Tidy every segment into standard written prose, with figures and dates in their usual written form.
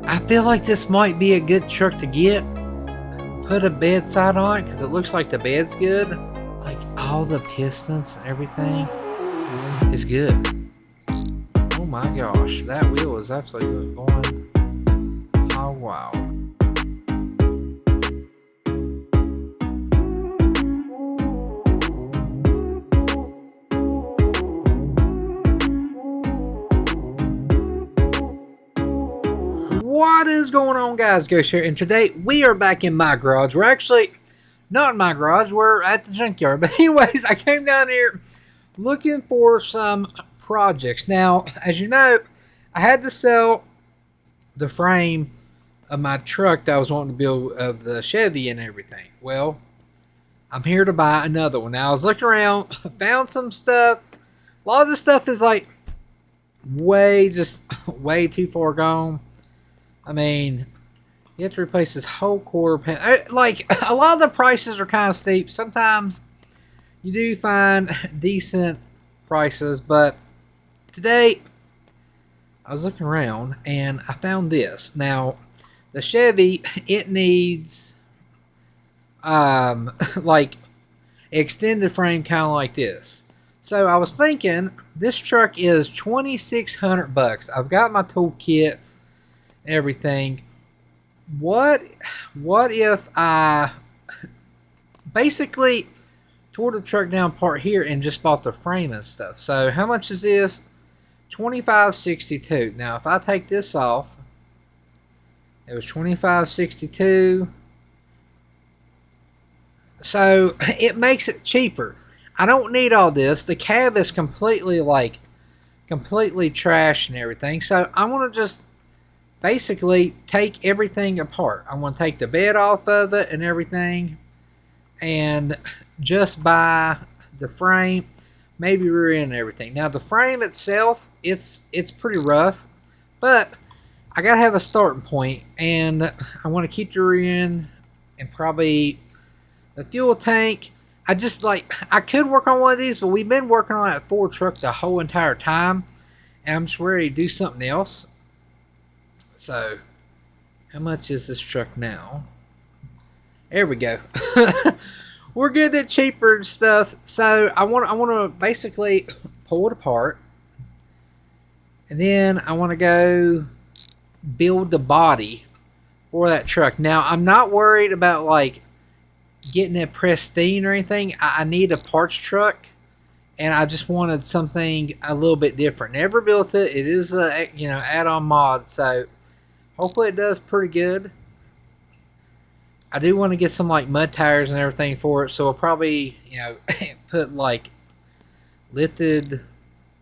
I feel like this might be a good truck to get. Put a bedside on it because it looks like the bed's good. Like all the pistons and everything is good. Oh my gosh, that wheel is absolutely going hog wild. What is going on, guys? Ghost here, and today we are back in my garage. We're actually not in my garage, we're at the junkyard. But anyways, I came down here looking for some projects. Now, as you know, I had to sell the frame of my truck that I was wanting to build of the Chevy and everything. Well, I'm here to buy another one. Now, I was looking around, found some stuff. A lot of this stuff is like way too far gone. I mean, you have to replace this whole quarter panel. Like, a lot of the prices are kind of steep. Sometimes you do find decent prices, but today I was looking around and I found this. Now, the Chevy, it needs like extended frame, kind of like this. So I was thinking this truck is $2,600. I've got my toolkit, everything. What if I basically tore the truck down part here and just bought the frame and stuff? So how much is this? $25.62. Now if I take this off, it was $25.62. So it makes it cheaper. I don't need all this. The cab is completely trashed and everything. So I want to just basically take everything apart. I want to take the bed off of it and everything, and just buy the frame, maybe rear end and everything. Now the frame itself, it's pretty rough, but I gotta have a starting point, and I want to keep the rear end and probably the fuel tank. I could work on one of these, but we've been working on that Ford truck the whole entire time, and I'm just ready to do something else. So, how much is this truck now? There we go. We're getting it cheaper and stuff. So I want to basically pull it apart, and then I want to go build the body for that truck. Now I'm not worried about like getting it pristine or anything. I need a parts truck, and I just wanted something a little bit different. Never built it. It is a add-on mod, so hopefully it does pretty good. I do want to get some like mud tires and everything for it, so I'll probably put like lifted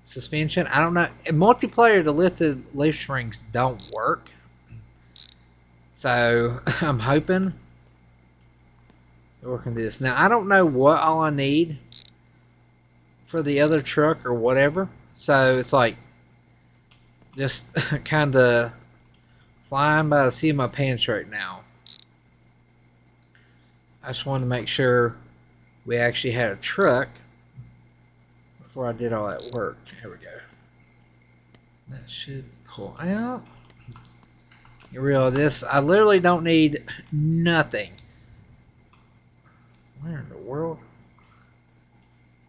suspension. I don't know. In multiplayer, the lifted leaf springs don't work, so I'm hoping we're working this. Now I don't know what all I need for the other truck or whatever, so it's like just kind of flying by the seat of my pants right now. I just wanted to make sure we actually had a truck before I did all that work. Here we go. That should pull out. You realize this? I literally don't need nothing. Where in the world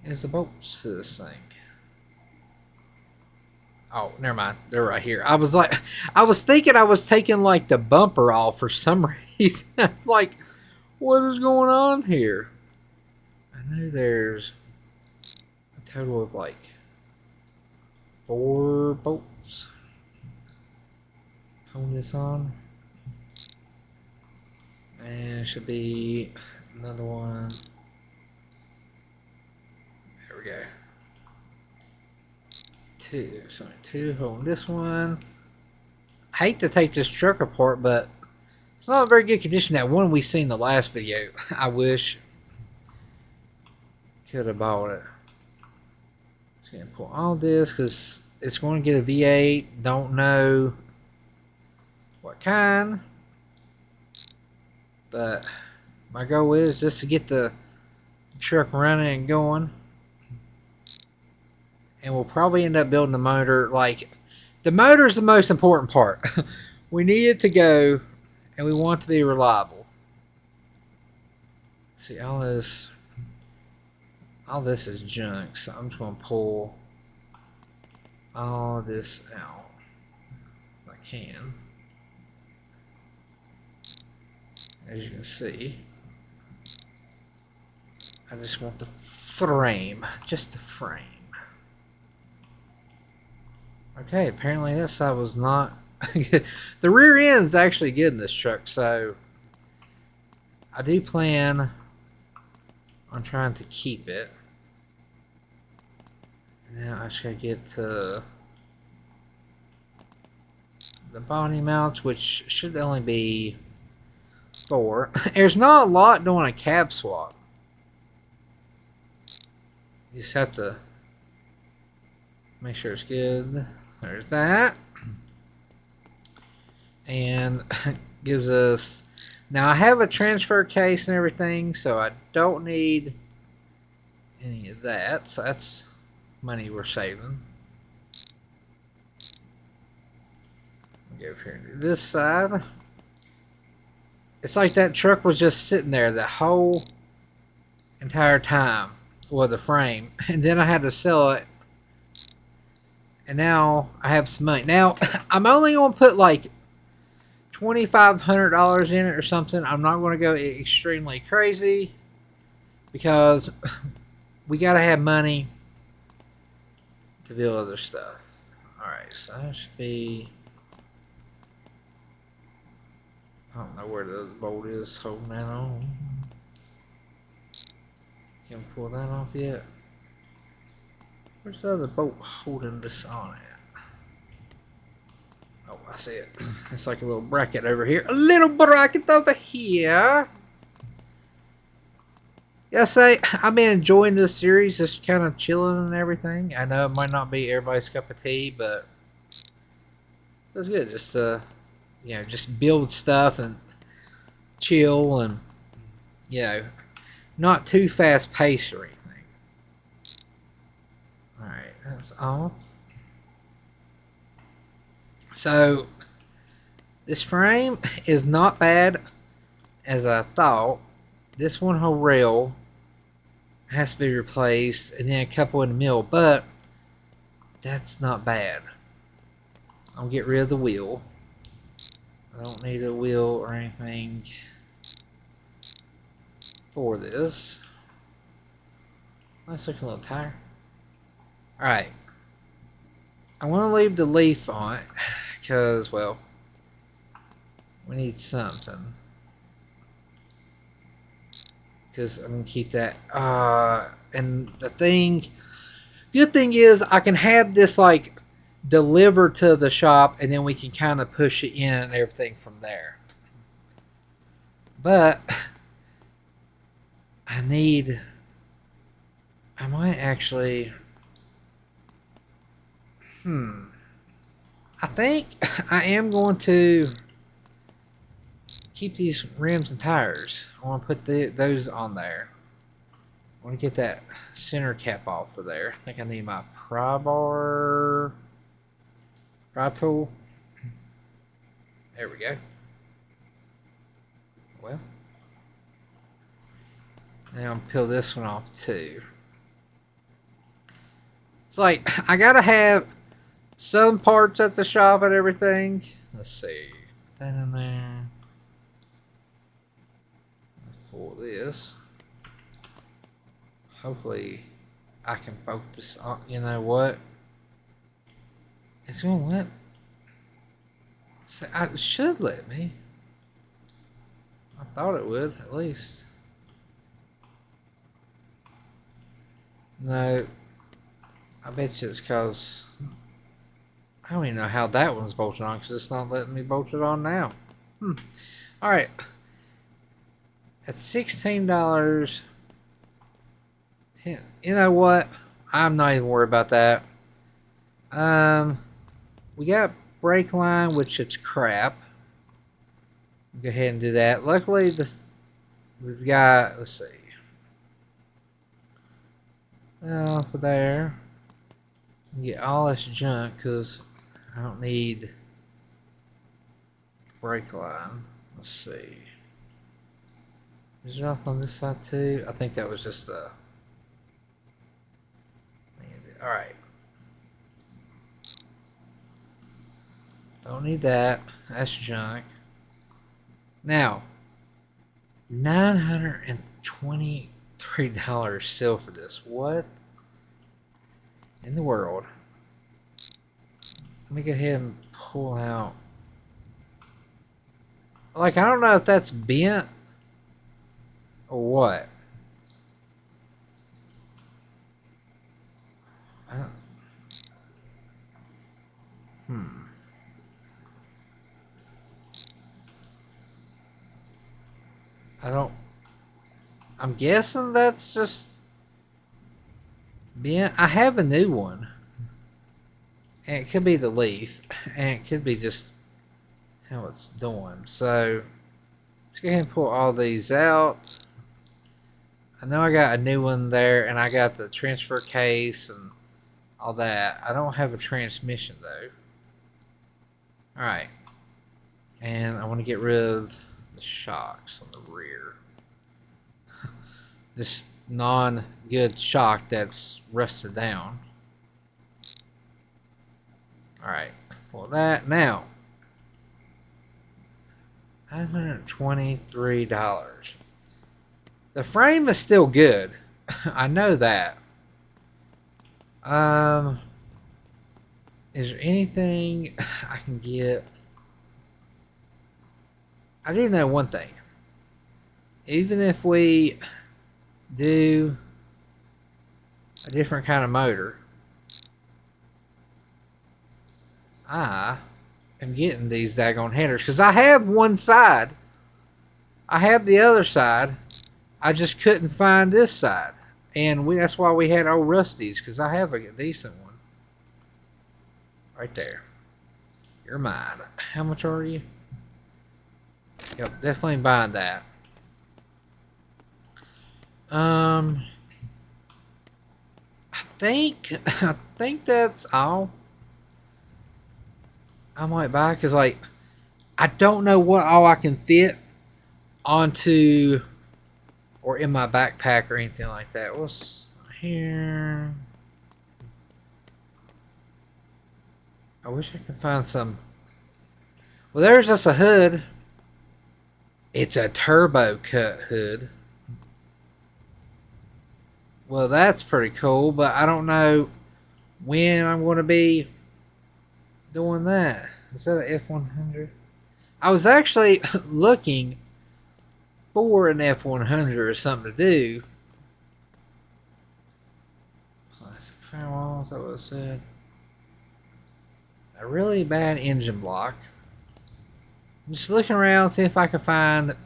is the bolts to this thing? Oh, never mind. They're right here. I was thinking I was taking like the bumper off for some reason. It's like, what is going on here? I know there's a total of like 4 bolts. Hold this on. And it should be another one. There we go. 2. Sorry, 2 holding this one. I hate to take this truck apart, but it's not in very good condition. That one we seen in the last video. I wish could have bought it. Just gonna pull all this because it's going to get a V8. Don't know what kind, but my goal is just to get the truck running and going. And we'll probably end up building the motor. Like, the motor is the most important part. We need it to go, and we want it to be reliable. See, all this is junk, so I'm just going to pull all of this out if I can. As you can see, I just want the frame, just the frame. Okay, apparently that side was not good. The rear end is actually good in this truck, so I do plan on trying to keep it. Now I just gotta get to the body mounts, which should only be 4. There's not a lot doing a cab swap. You just have to make sure it's good. There's that. And gives us... Now I have a transfer case and everything, so I don't need any of that. So that's money we're saving. Go over here to this side. It's like that truck was just sitting there the whole entire time with the frame, and then I had to sell it, and now I have some money. Now I'm only going to put like $2,500 in it or something. I'm not going to go extremely crazy because we got to have money to build other stuff. Alright, so that should be... I don't know where the bolt is holding that on. Can't pull that off yet. Where's the other bolt holding this on at? Oh, I see it. It's like a little bracket over here. A little bracket over here. Yes, I've been enjoying this series, just kind of chilling and everything. I know it might not be everybody's cup of tea, but it's good. Just you know, just build stuff and chill, and you know, not too fast paced or anything. All right, that's off. So this frame is not bad as I thought. This one whole rail has to be replaced, and then a couple in the middle, but that's not bad. I'll get rid of the wheel. I don't need a wheel or anything for this. Nice looking little tire. Alright. I want to leave the leaf on it because, well, we need something. Because I'm going to keep that. And the good thing is I can have this like delivered to the shop, and then we can kind of push it in and everything from there. But I might actually, I think I am going to keep these rims and tires. I want to put those on there. I want to get that center cap off of there. I think I need my pry tool. There we go. Well, now I'm peel this one off too. It's like I gotta have some parts at the shop and everything. Let's see. Put that in there. Let's pull this. Hopefully I can bolt this on. You know what? It's gonna let. It should let me. I thought it would, at least. No. I bet you it's because I don't even know how that one's bolted on, because it's not letting me bolt it on now. Alright. At $16. You know what? I'm not even worried about that. We got brake line, which it's crap. Go ahead and do that. Luckily, we've got, let's see. Off of there. Get all this junk because I don't need brake line. Let's see. Is it off on this side too? I think that was just a... Alright. Don't need that. That's junk. Now, $923 still for this. What in the world? Let me go ahead and pull out. Like, I don't know if that's bent or what. I'm guessing that's just bent. I have a new one. And it could be the leaf. And it could be just how it's doing. So, let's go ahead and pull all these out. I know I got a new one there. And I got the transfer case and all that. I don't have a transmission though. Alright. And I want to get rid of the shocks on the rear. This non-good shock that's rusted down. Alright, well that now. $923. The frame is still good. I know that. Is there anything I can get? I do know one thing. Even if we do a different kind of motor, I am getting these daggone headers because I have one side. I have the other side. I just couldn't find this side, and that's why we had old Rusty's, because I have a decent one right there. You're mine. How much are you? Yep, definitely buying that. I think that's all I might buy, because like I don't know what all I can fit onto or in my backpack or anything like that. What's here? I wish I could find some. Well, there's just a hood. It's a turbo cut hood. Well, that's pretty cool, but I don't know when I'm going to be doing that. Is that an F100? I was actually looking for an F100 or something to do. Plastic firewalls, that was said. A really bad engine block. I'm just looking around, see if I can find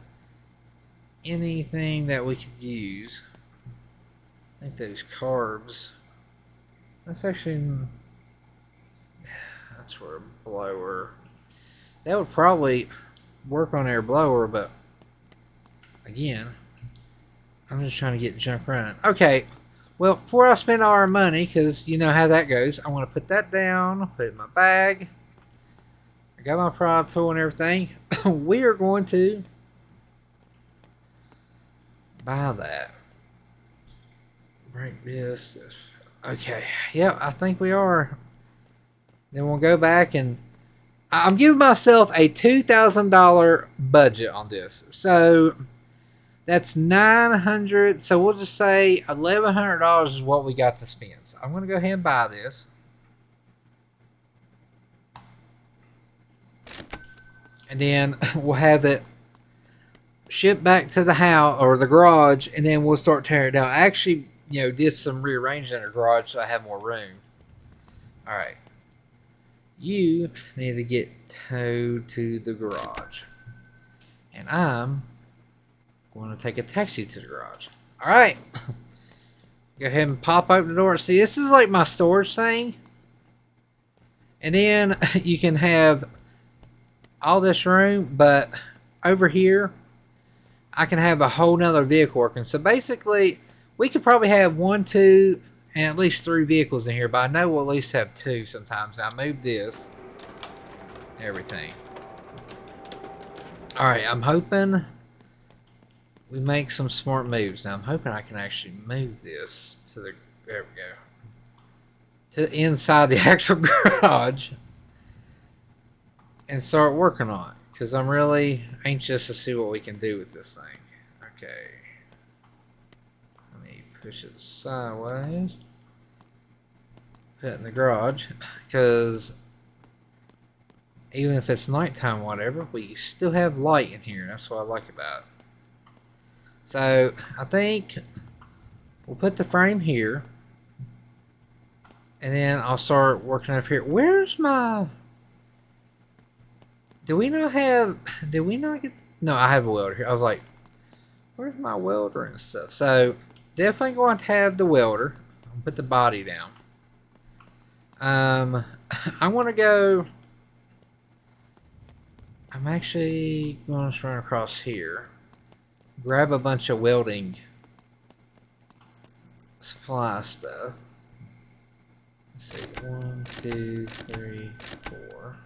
anything that we could use. I think those carbs. That's actually. That's for a blower. That would probably work on our blower, but again, I'm just trying to get junk running. Okay, well, before I spend all our money, because you know how that goes, I want to put that down, put it in my bag. I got my prod tool and everything. We are going to buy that. Break this. Okay, yeah, I think we are. Then we'll go back and I'm giving myself a $2,000 budget on this. So that's $900. So we'll just say $1,100 is what we got to spend. So I'm going to go ahead and buy this. And then we'll have it shipped back to the house or the garage, and then we'll start tearing it down. I actually, did some rearranging in the garage so I have more room. All right. You need to get towed to the garage. And I'm going to take a taxi to the garage. All right. Go ahead and pop open the door. See, this is like my storage thing. And then you can have all this room, but over here, I can have a whole nother vehicle working. So basically, we could probably have 1, 2, and at least 3 vehicles in here, but I know we'll at least have 2 sometimes. Now, I moved this, everything. Alright, I'm hoping we make some smart moves. Now I'm hoping I can actually move this to the, there we go, to inside the actual garage and start working on it, because I'm really anxious to see what we can do with this thing. Okay, let me push it sideways, put it in the garage, because even if it's nighttime, whatever, we still have light in here. That's what I like about it. So I think we'll put the frame here, and then I'll start working up here. Where's my... Do we not have... Did we not get... No, I have a welder here. I was like, where's my welder and stuff? So definitely going to have the welder. I'll put the body down. I want to go... I'm actually going to run across here. Grab a bunch of welding supply stuff. Let's see, 1, 2, 3, 4.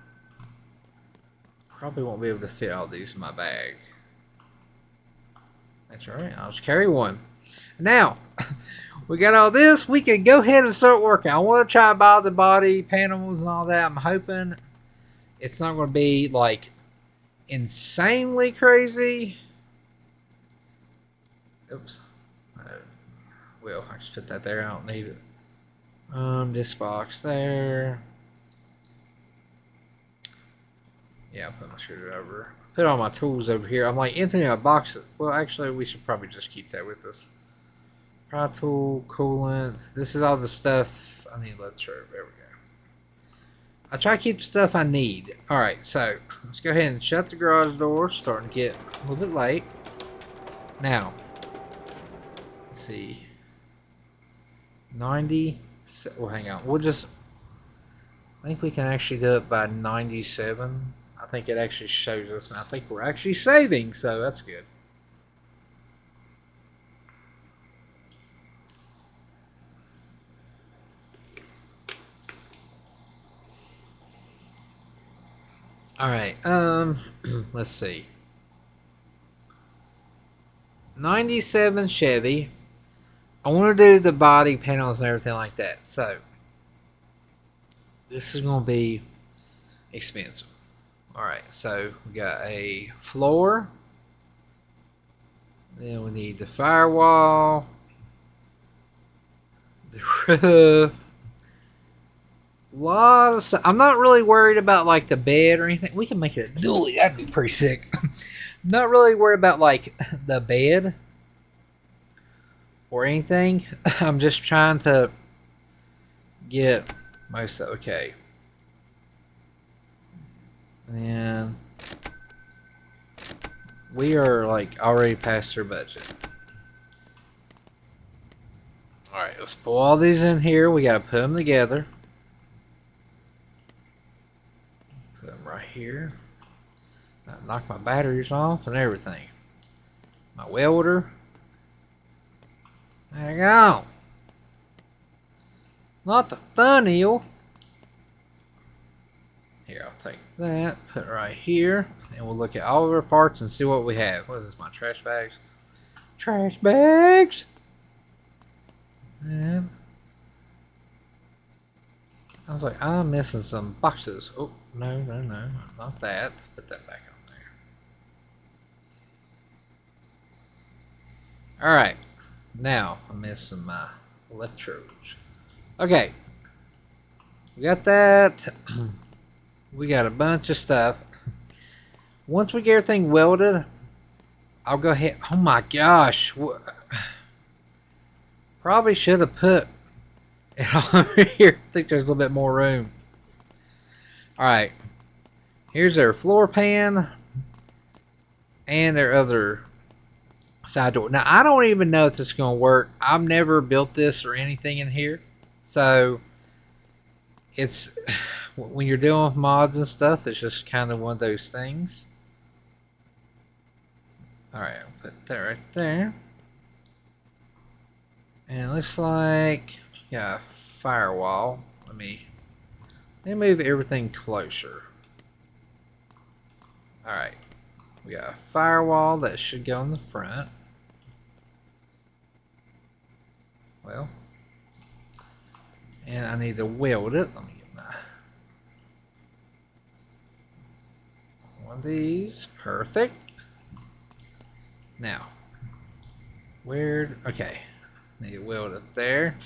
Probably won't be able to fit all these in my bag. That's alright, I'll just carry one. Now, we got all this, we can go ahead and start working. I want to try to buy the body panels and all that. I'm hoping it's not going to be like insanely crazy. Oops. Well, I just put that there. I don't need it. This box there. Yeah, I'll put my screwdriver. Put all my tools over here. I'm like emptying a box. Well, actually, we should probably just keep that with us. Pry tool, coolant. This is all the stuff I need. Let's try. There we go. I try to keep the stuff I need. Alright, so let's go ahead and shut the garage door. Starting to get a little bit late. Now, let's see. 90. Well, hang on. We'll just... I think we can actually do it by 97. I think it actually shows us, and I think we're actually saving, so that's good. Alright, let's see. 97 Chevy. I want to do the body panels and everything like that, so this is going to be expensive. Alright, so we got a floor. Then we need the firewall. The roof. A lot of stuff. I'm not really worried about like the bed or anything. We can make it a dually. That'd be pretty sick. Not really worried about like the bed or anything. I'm just trying to get most of, okay. And we are like already past our budget. Alright, let's pull all these in here. We gotta put them together. Put them right here. Knock my batteries off and everything. My welder. There you go. Not the funnel. Here, I'll take that, put it right here, and we'll look at all of our parts and see what we have. What is this, my trash bags? Trash bags! And I was like, I'm missing some boxes. Oh, no, not that. Put that back on there. Alright, now I'm missing my electrodes. Okay, we got that. We got a bunch of stuff. Once we get everything welded, I'll go ahead. Oh my gosh. Probably should have put it over here. I think there's a little bit more room. Alright. Here's their floor pan. And their other side door. Now, I don't even know if this is going to work. I've never built this or anything in here. So, it's... When you're dealing with mods and stuff, it's just kind of one of those things. Alright, I'll put that right there. And it looks like got a firewall. Let me move everything closer. Alright. We got a firewall that should go in the front. Well, and I need to weld it. Let me get my one of these. Perfect. Now, where? Okay, need to weld it there.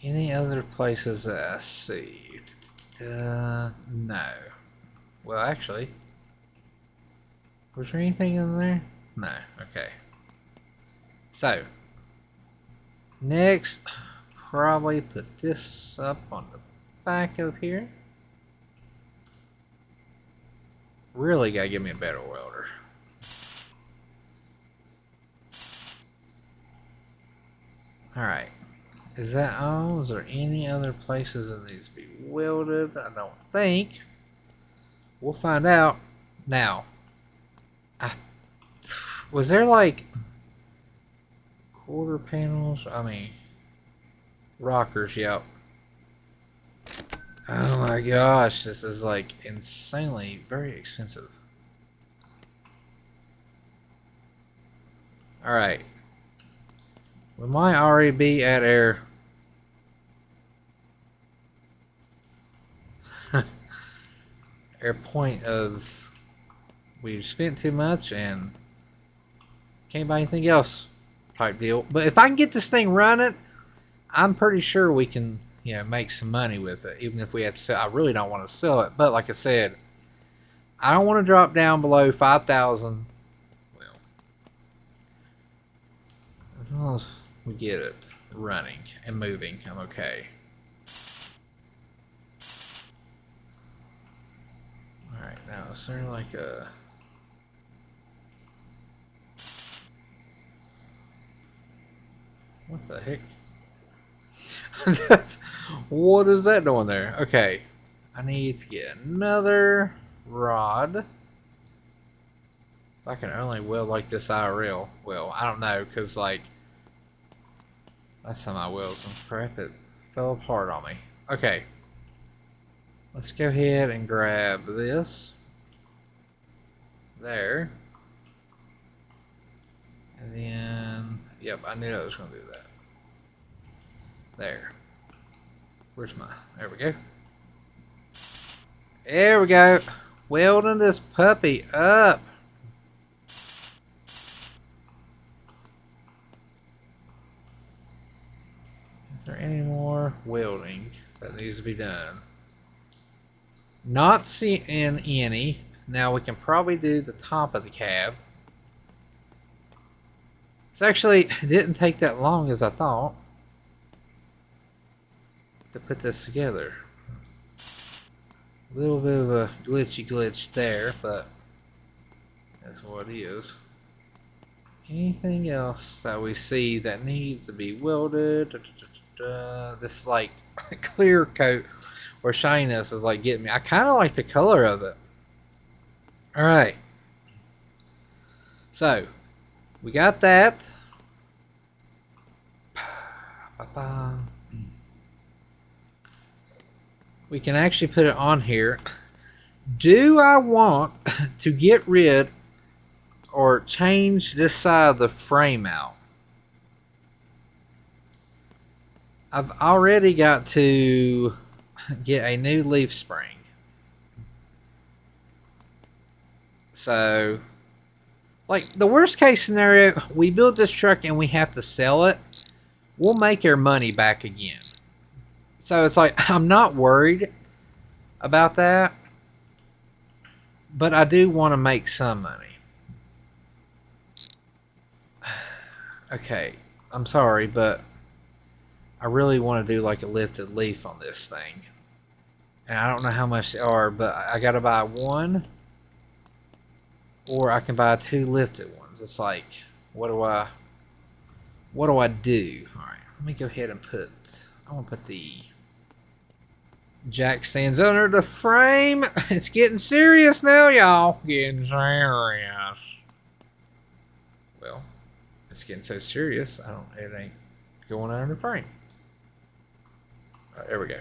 Any other places that I see? No. Well, actually, was there anything in there? No. Okay. So, next, probably put this up on the back of here. Really gotta give me a better welder. Alright. Is that all? Is there any other places that needs to be welded? I don't think. We'll find out. Now, was there like quarter panels? I mean, rockers, yep. Oh my gosh, this is like insanely very expensive. Alright. We might already be at our point of we spent too much and can't buy anything else type deal. But if I can get this thing running, I'm pretty sure we can, you know, make some money with it, even if we have to sell. I really don't want to sell it, but like I said, I don't want to drop down below 5,000. Well, as long as we get it running and moving, I'm okay. Alright, now is there like a... What the heck? What is that doing there? Okay. I need to get another rod. If I can only weld like this IRL. Well, I don't know, because like last time I welded some crap, it fell apart on me. Okay. Let's go ahead and grab this. There. And then, yep, I knew I was going to do that. There. Where's my, there we go. There we go. Welding this puppy up. Is there any more welding that needs to be done? Not seeing any. Now we can probably do the top of the cab. It's actually, it didn't take that long as I thought to put this together. A little bit of a glitch there, but that's what it is. Anything else that we see that needs to be welded? This like clear coat or shininess is like getting me. I kind of like the color of it. All right. So we got that. We can actually put it on here. Do I want to get rid or change this side of the frame out? I've already got to get a new leaf spring. So, like, the worst case scenario, we build this truck and we have to sell it. We'll make our money back again. So it's like, I'm not worried about that. But I do want to make some money. Okay, I'm sorry, but I really want to do like a lifted leaf on this thing. And I don't know how much they are, but I gotta buy one. Or I can buy 2 lifted ones. It's like, what do I do? Alright, let me go ahead and put, I want to put the jack stands under the frame. It's getting serious now, y'all. Getting serious. Well, it's getting so serious, it ain't going under the frame. All right, there we go.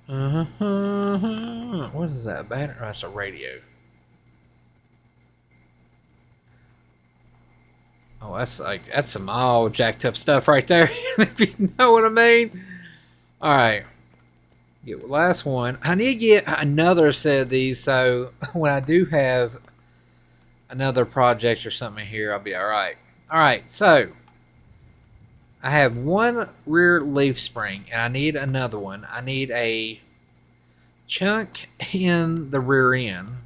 What is that? Battery? Oh, that's a radio. Oh, that's some all jacked up stuff right there. If you know what I mean. All right. Get the last one. I need to get another set of these, so when I do have another project or something here, I'll be all right. All right. So I have one rear leaf spring, and I need another one. I need a chunk in the rear end.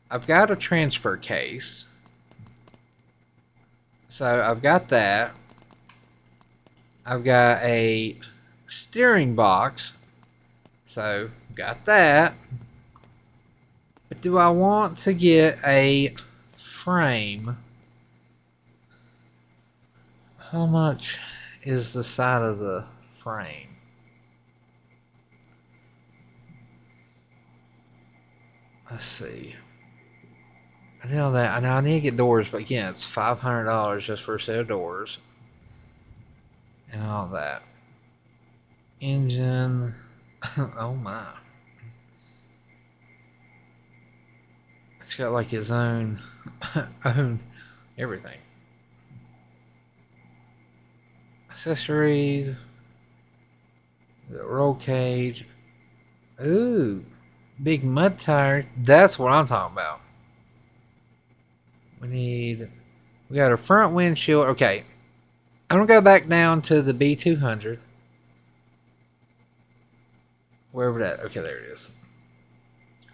I've got a transfer case. So I've got that. I've got a steering box. So got that. But do I want to get a frame? How much is the side of the frame? Let's see. I know that. I need to get doors, but again, it's $500 just for a set of doors. And all that. Engine. Oh my. It's got like his own everything. Accessories. The roll cage. Ooh. Big mud tires. That's what I'm talking about. We got a front windshield. Okay. I'm going to go back down to the B200. Wherever that. Okay, there it is.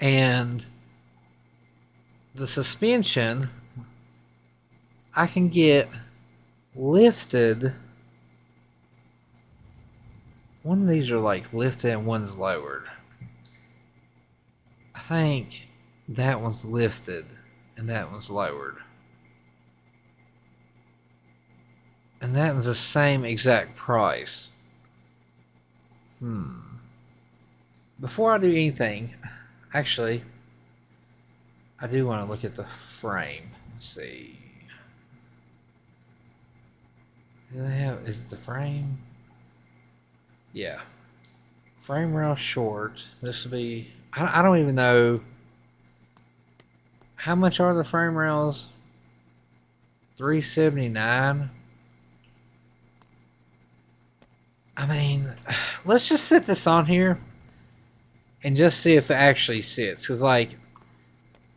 And the suspension, I can get lifted. One of these are like lifted and one's lowered. I think that one's lifted and that one's lowered. And that is the same exact price. Before I do anything, actually, I do want to look at the frame. Let's see. Do they have, is it the frame? Yeah. Frame rail short. This will be, I don't even know. How much are the frame rails? $379. I mean, let's just sit this on here and just see if it actually sits. Because, like,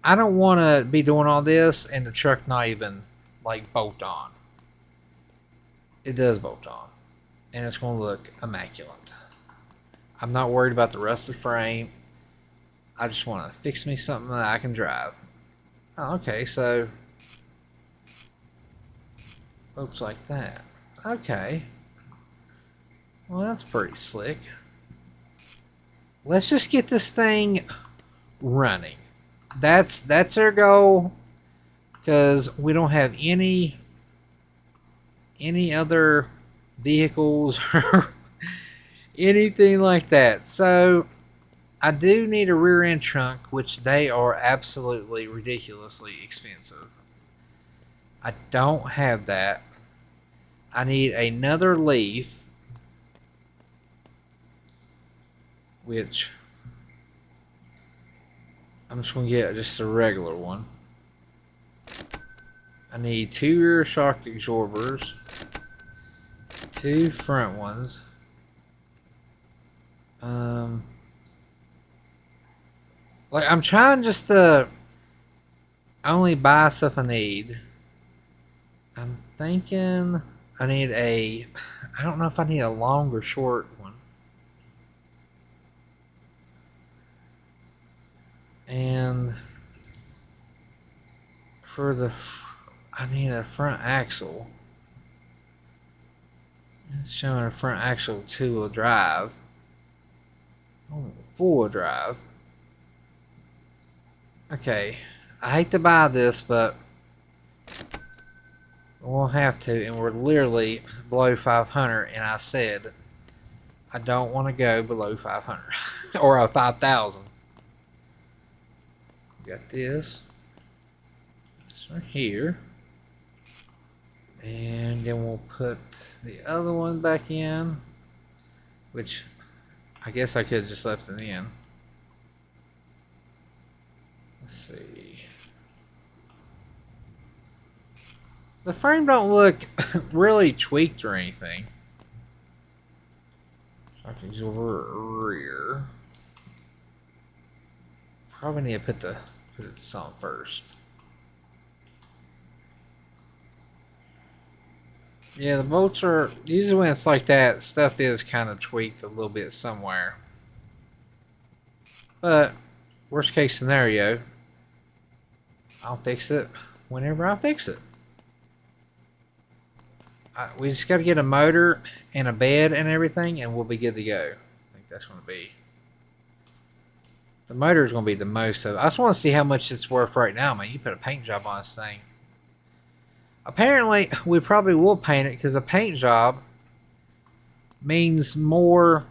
I don't want to be doing all this and the truck not even, like, bolt on. It does bolt on. And it's going to look immaculate. I'm not worried about the rest of the frame. I just want to fix me something that I can drive. Oh, okay, so looks like that. Okay. Well, that's pretty slick. Let's just get this thing running. That's our goal, because we don't have any other vehicles or anything like that. So I do need a rear end trunk, which they are absolutely ridiculously expensive. I don't have that. I need another leaf, which I'm just going to get just a regular one. I need 2 rear shock absorbers, 2 front ones. Like, I'm trying just to only buy stuff I need. I'm thinking I need I don't know if I need a long or short one. And for I need a front axle. It's showing a front axle 2-wheel drive. Oh, 4-wheel drive. Okay, I hate to buy this, but we'll have to, and we're literally below 500, and I said I don't want to go below 500 or a 5,000. Got this right here, and then we'll put the other one back in. which I guess I could have just left it in. Let's see. The frame don't look really tweaked or anything. Shock absorber rear. Probably need to put this on first. Yeah, the bolts are usually when it's like that, stuff is kind of tweaked a little bit somewhere. But worst case scenario, I'll fix it whenever I fix it. We just got to get a motor and a bed and everything, and we'll be good to go. I think that's going to be. The motor is going to be the most of it. I just want to see how much it's worth right now, man. You put a paint job on this thing. Apparently, we probably will paint it because a paint job means more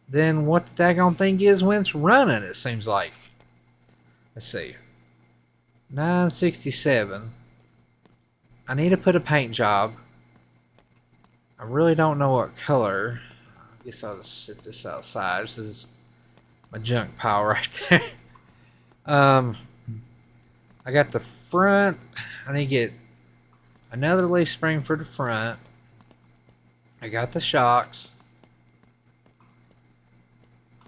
than what the daggone thing is when it's running, it seems like. Let's see. 967. I need to put a paint job. I really don't know what color. I guess I'll just sit this outside. This is my junk pile right there. I got the front. I need to get another leaf spring for the front. I got the shocks.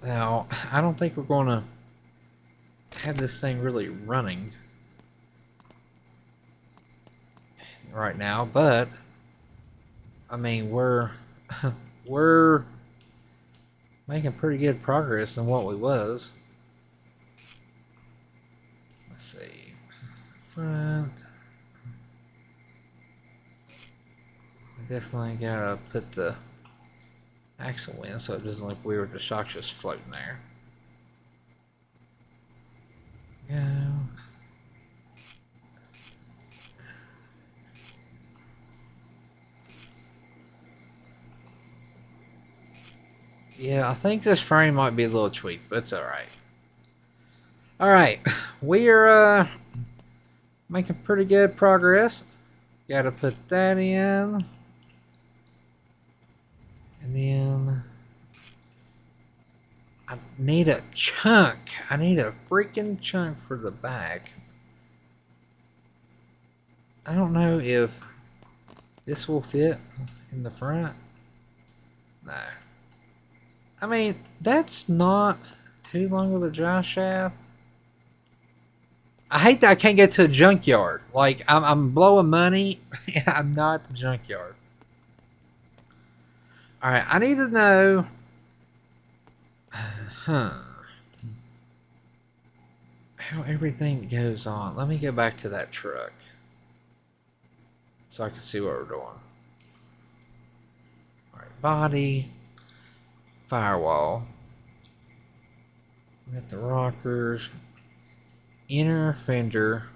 Now, I don't think we're going to have this thing really running right now, but I mean, we're making pretty good progress in what we was. Let's see. Front. We definitely gotta put the axle in so it doesn't look weird with the shocks just floating there. Go. Yeah, I think this frame might be a little tweaked, but it's alright. Alright, we are making pretty good progress. Gotta put that in. And then I need a chunk. I need a freaking chunk for the back. I don't know if this will fit in the front. No. I mean, that's not too long of a drive shaft. I hate that I can't get to a junkyard. Like, I'm blowing money, and I'm not at the junkyard. Alright, I need to know... how everything goes on. Let me go back to that truck. So I can see what we're doing. Alright, body... firewall. We got the rockers, inner fender.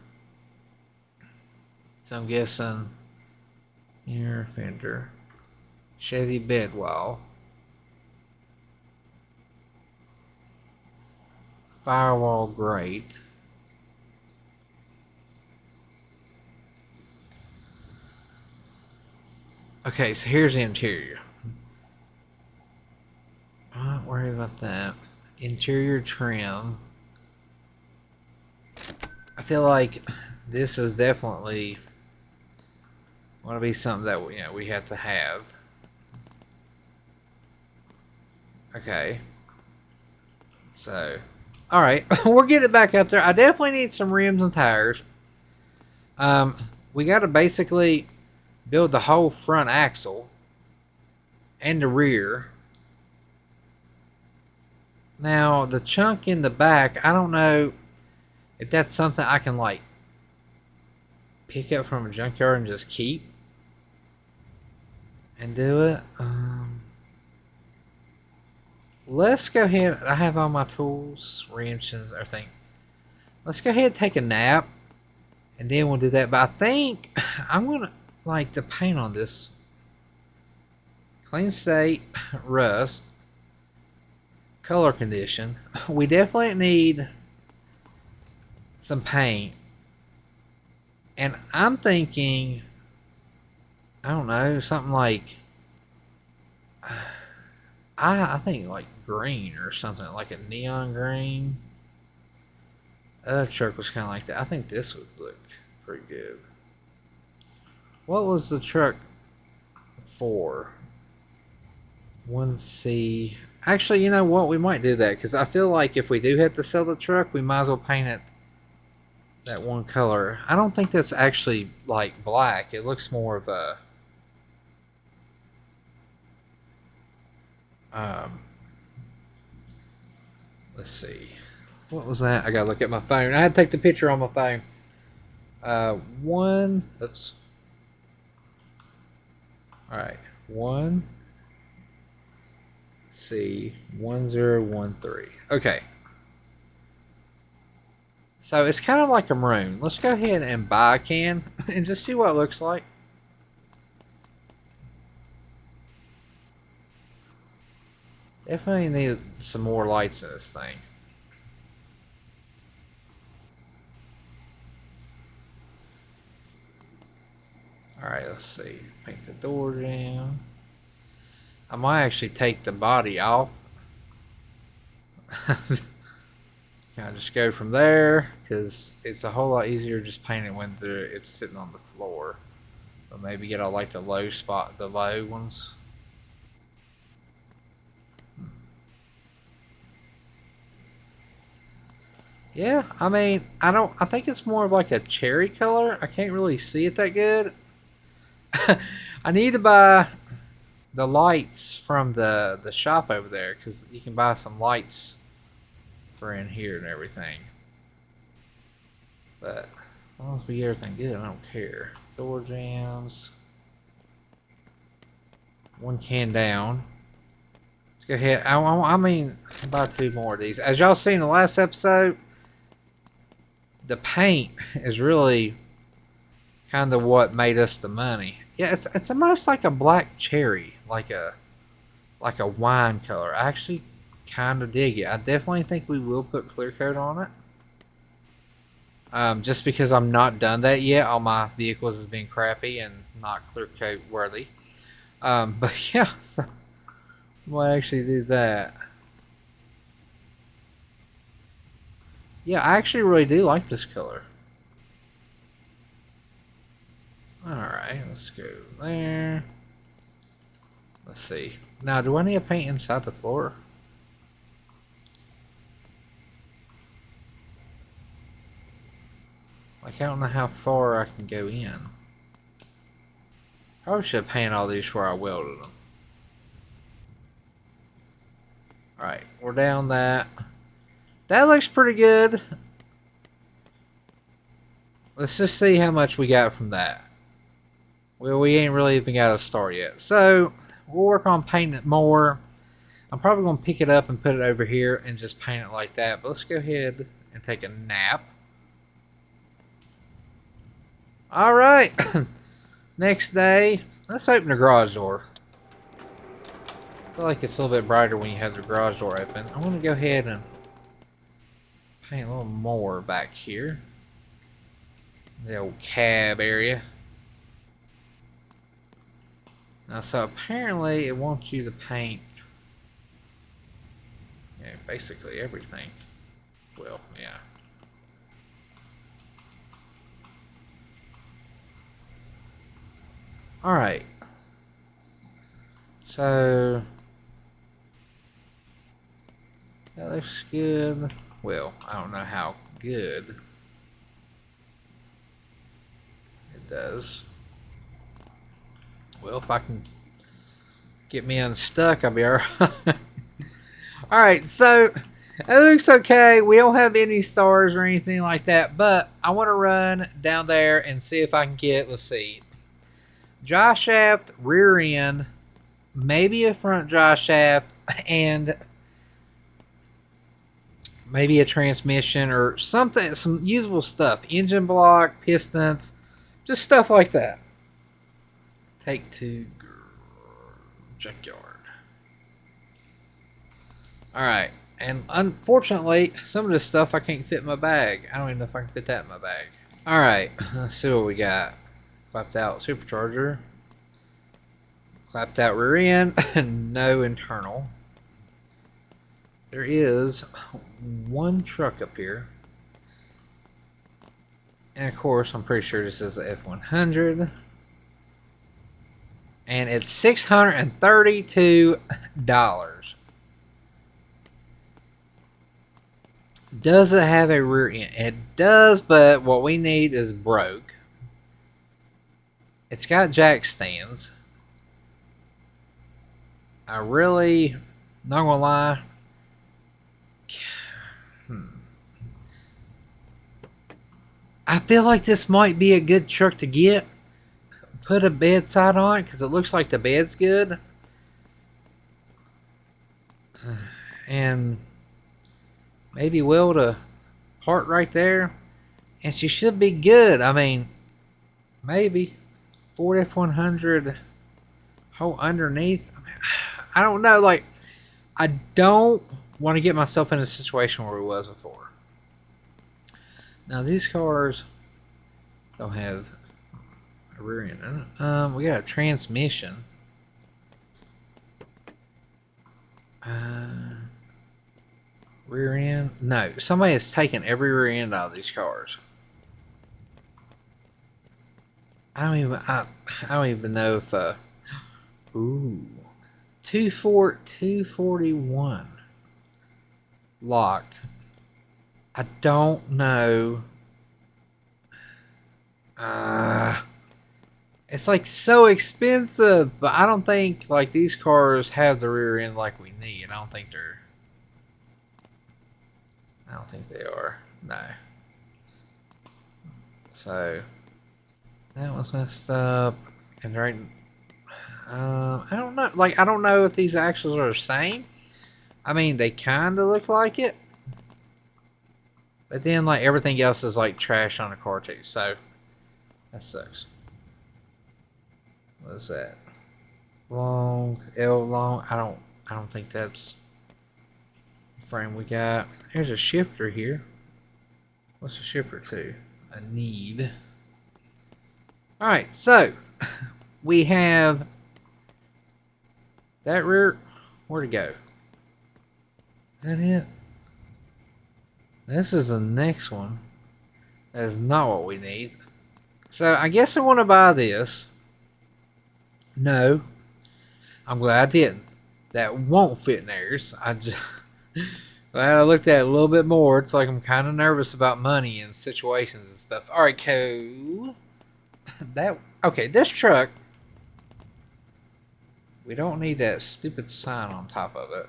So I'm guessing inner fender, Chevy bed wall, firewall grate. Okay, so here's the interior. Not worry about that. Interior trim. I feel like this is definitely want to be something that we have to have. Okay. So, all right, we'll get it back up there. I definitely need some rims and tires. We got to basically build the whole front axle and the rear. Now, the chunk in the back, I don't know if that's something I can, like, pick up from a junkyard and just keep and do it. Let's go ahead. I have all my tools, wrenches, everything. Let's go ahead and take a nap, and then we'll do that. But I think I'm going to, like, the paint on this. Clean state, rust. Color condition. We definitely need some paint, and I'm thinking, I don't know, something like I think like green or something, like a neon green. Other truck was kind of like that. I think this would look pretty good. What was the truck for? 1C. Actually, you know what? We might do that because I feel like if we do have to sell the truck, we might as well paint it that one color. I don't think that's actually like black. It looks more of a let's see. What was that? I gotta look at my phone. I had to take the picture on my phone. Oops. Alright. 1C1013. Okay. So it's kind of like a maroon. Let's go ahead and buy a can and just see what it looks like. Definitely need some more lights in this thing. Alright, let's see. Paint the door down. I might actually take the body off. Kind of just go from there because it's a whole lot easier just painting when it's sitting on the floor. But maybe get all like the low spot, the low ones. Yeah, I mean, I think it's more of like a cherry color. I can't really see it that good. I need to buy the lights from the shop over there because you can buy some lights for in here and everything. But as long as we get everything good, I don't care. Door jams. One can down. Let's go ahead. I mean, buy 2 more of these. As y'all seen in the last episode, the paint is really kind of what made us the money. Yeah, it's almost like a black cherry, like a wine color. I actually kind of dig it. I definitely think we will put clear coat on it. Just because I'm not done that yet. All my vehicles has been crappy and not clear coat worthy. But yeah, so we'll actually do that. Yeah, I actually really do like this color. Alright, let's go there. Let's see. Now, do I need to paint inside the floor? Like, I don't know how far I can go in. Probably should paint all these before I welded them. Alright, we're down that. That looks pretty good. Let's just see how much we got from that. Well, we ain't really even got a start yet. So, we'll work on painting it more. I'm probably going to pick it up and put it over here and just paint it like that. But let's go ahead and take a nap. Alright. Next day. Let's open the garage door. I feel like it's a little bit brighter when you have the garage door open. I'm going to go ahead and paint a little more back here. The old cab area. Now, so apparently it wants you to paint basically everything. Well, yeah. Alright. So that looks good. Well, I don't know how good it does. Well, if I can get me unstuck, I'll be alright. Alright, so it looks okay. We don't have any stars or anything like that, but I want to run down there and see if I can get, let's see, jaw shaft, rear end, maybe a front jaw shaft, and maybe a transmission or something, some usable stuff. Engine block, pistons, just stuff like that. Take 2, junkyard. Alright, and unfortunately, some of this stuff I can't fit in my bag. I don't even know if I can fit that in my bag. Alright, let's see what we got. Clapped out supercharger. Clapped out rear end, and no internal. there is one truck up here. And of course, I'm pretty sure this is a F100. And it's $632. Does it have a rear end? It does, but what we need is broke. It's got jack stands. I really, not gonna lie. I feel like this might be a good truck to get. Put a bedside on it because it looks like the bed's good. And maybe weld a part right there. And she should be good. I mean, maybe. Ford F100 hole underneath. I mean, I don't know. Like, I don't want to get myself in a situation where we was before. Now, these cars don't have a rear end in it. We got a transmission. Rear end? No. Somebody has taken every rear end out of these cars. I don't even know if ooh. 241 locked. I don't know. It's like so expensive, but I don't think like these cars have the rear end like we need. I don't think they are. No. So that was messed up. And right, I don't know. Like I don't know if these axles are the same. I mean, they kind of look like it, but then like everything else is like trash on the car too. So that sucks. What is that? Long L long. I don't think that's the frame we got. There's a shifter here. What's a shifter to? A need. All right, so we have that rear. Where'd it go? Is that it? This is the next one. That is not what we need. So I guess I want to buy this. No, I'm glad I didn't. That won't fit in theirs. I just glad I looked at it a little bit more. It's like I'm kind of nervous about money and situations and stuff. All right, cool. Okay. This truck, we don't need that stupid sign on top of it.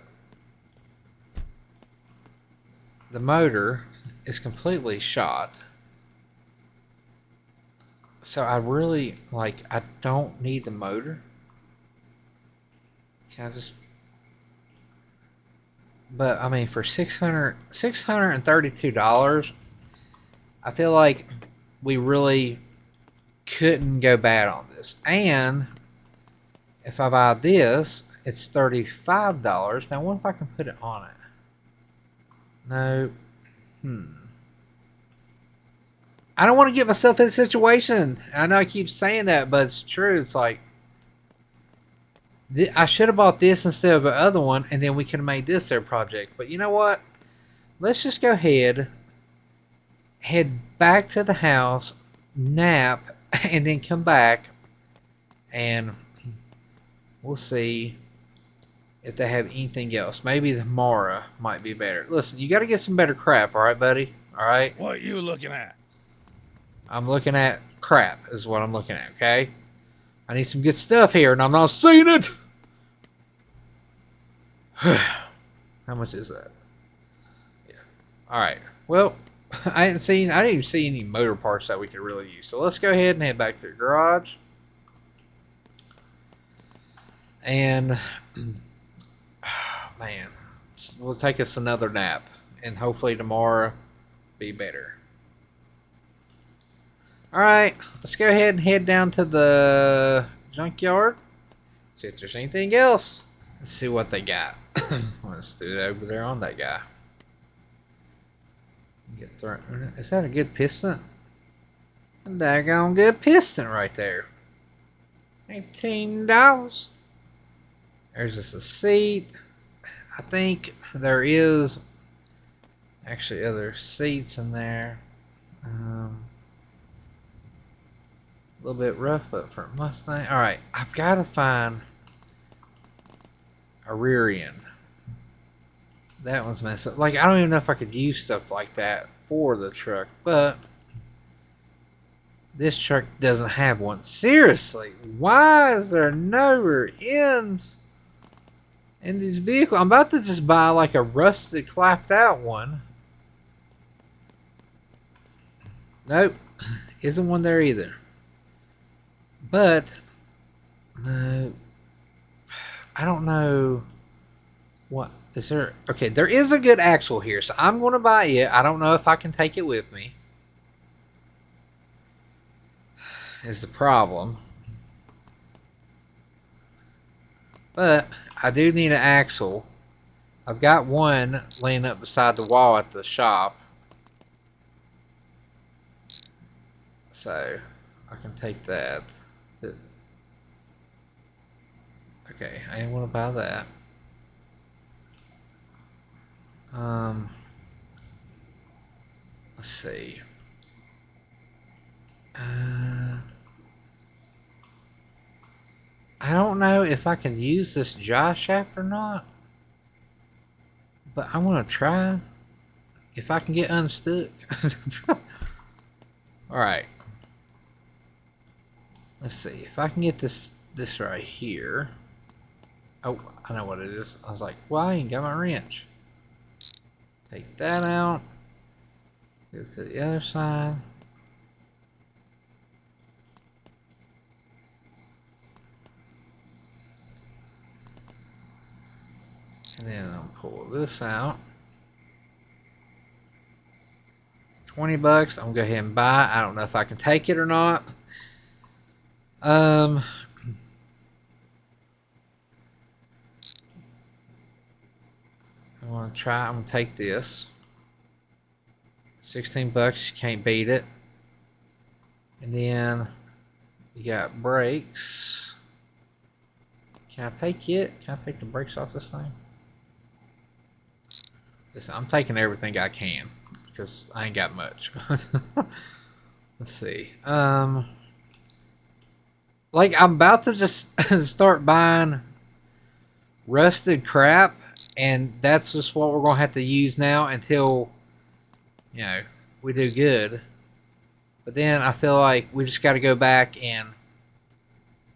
The motor is completely shot. So I really, like, I don't need the motor. Can I just... But, I mean, for $632, I feel like we really couldn't go bad on this. And if I buy this, it's $35. Now, what if I can put it on it? No. I don't want to get myself in a situation. I know I keep saying that, but it's true. It's like I should have bought this instead of the other one, and then we could have made this their project. But you know what? Let's just go ahead, head back to the house, nap, and then come back, and we'll see if they have anything else. Maybe the Mara might be better. Listen, you got to get some better crap, all right, buddy? All right? What are you looking at? I'm looking at crap is what I'm looking at, okay? I need some good stuff here, and I'm not seeing it! How much is that? Yeah. Alright. Well, I didn't even see any motor parts that we could really use. So let's go ahead and head back to the garage. And, man, we'll take us another nap. And hopefully tomorrow be better. Alright, let's go ahead and head down to the junkyard. See if there's anything else. Let's see what they got. Let's do that over there on that guy. Is that a good piston? A daggone good piston right there. $18. There's just a seat. I think there is actually other seats in there. A little bit rough, but for a Mustang. All right, I've got to find a rear end. That one's messed up. Like, I don't even know if I could use stuff like that for the truck, but this truck doesn't have one. Seriously, why is there no rear ends in these vehicles? I'm about to just buy like a rusted, clapped out one. Nope, isn't one there either. But no, I don't know what is there. Okay, there is a good axle here, so I'm going to buy it. I don't know if I can take it with me. Is the problem. But I do need an axle. I've got one laying up beside the wall at the shop. So I can take that. Okay, I didn't want to buy that. Let's see. I don't know if I can use this jaw shaft or not, but I want to try if I can get unstuck. All right. Let's see if I can get this right here. Oh, I know what it is. I was like, well, I ain't got my wrench. Take that out. Go to the other side. And then I'll pull this out. 20 bucks. I'm gonna go ahead and buy it. I don't know if I can take it or not. I want to try. I'm gonna take this. 16 bucks. You can't beat it. And then you got brakes. Can I take it? Can I take the brakes off this thing? Listen, I'm taking everything I can because I ain't got much. Let's see. Like I'm about to just start buying rusted crap, and that's just what we're gonna have to use now until, you know, we do good. But then I feel like we just got to go back and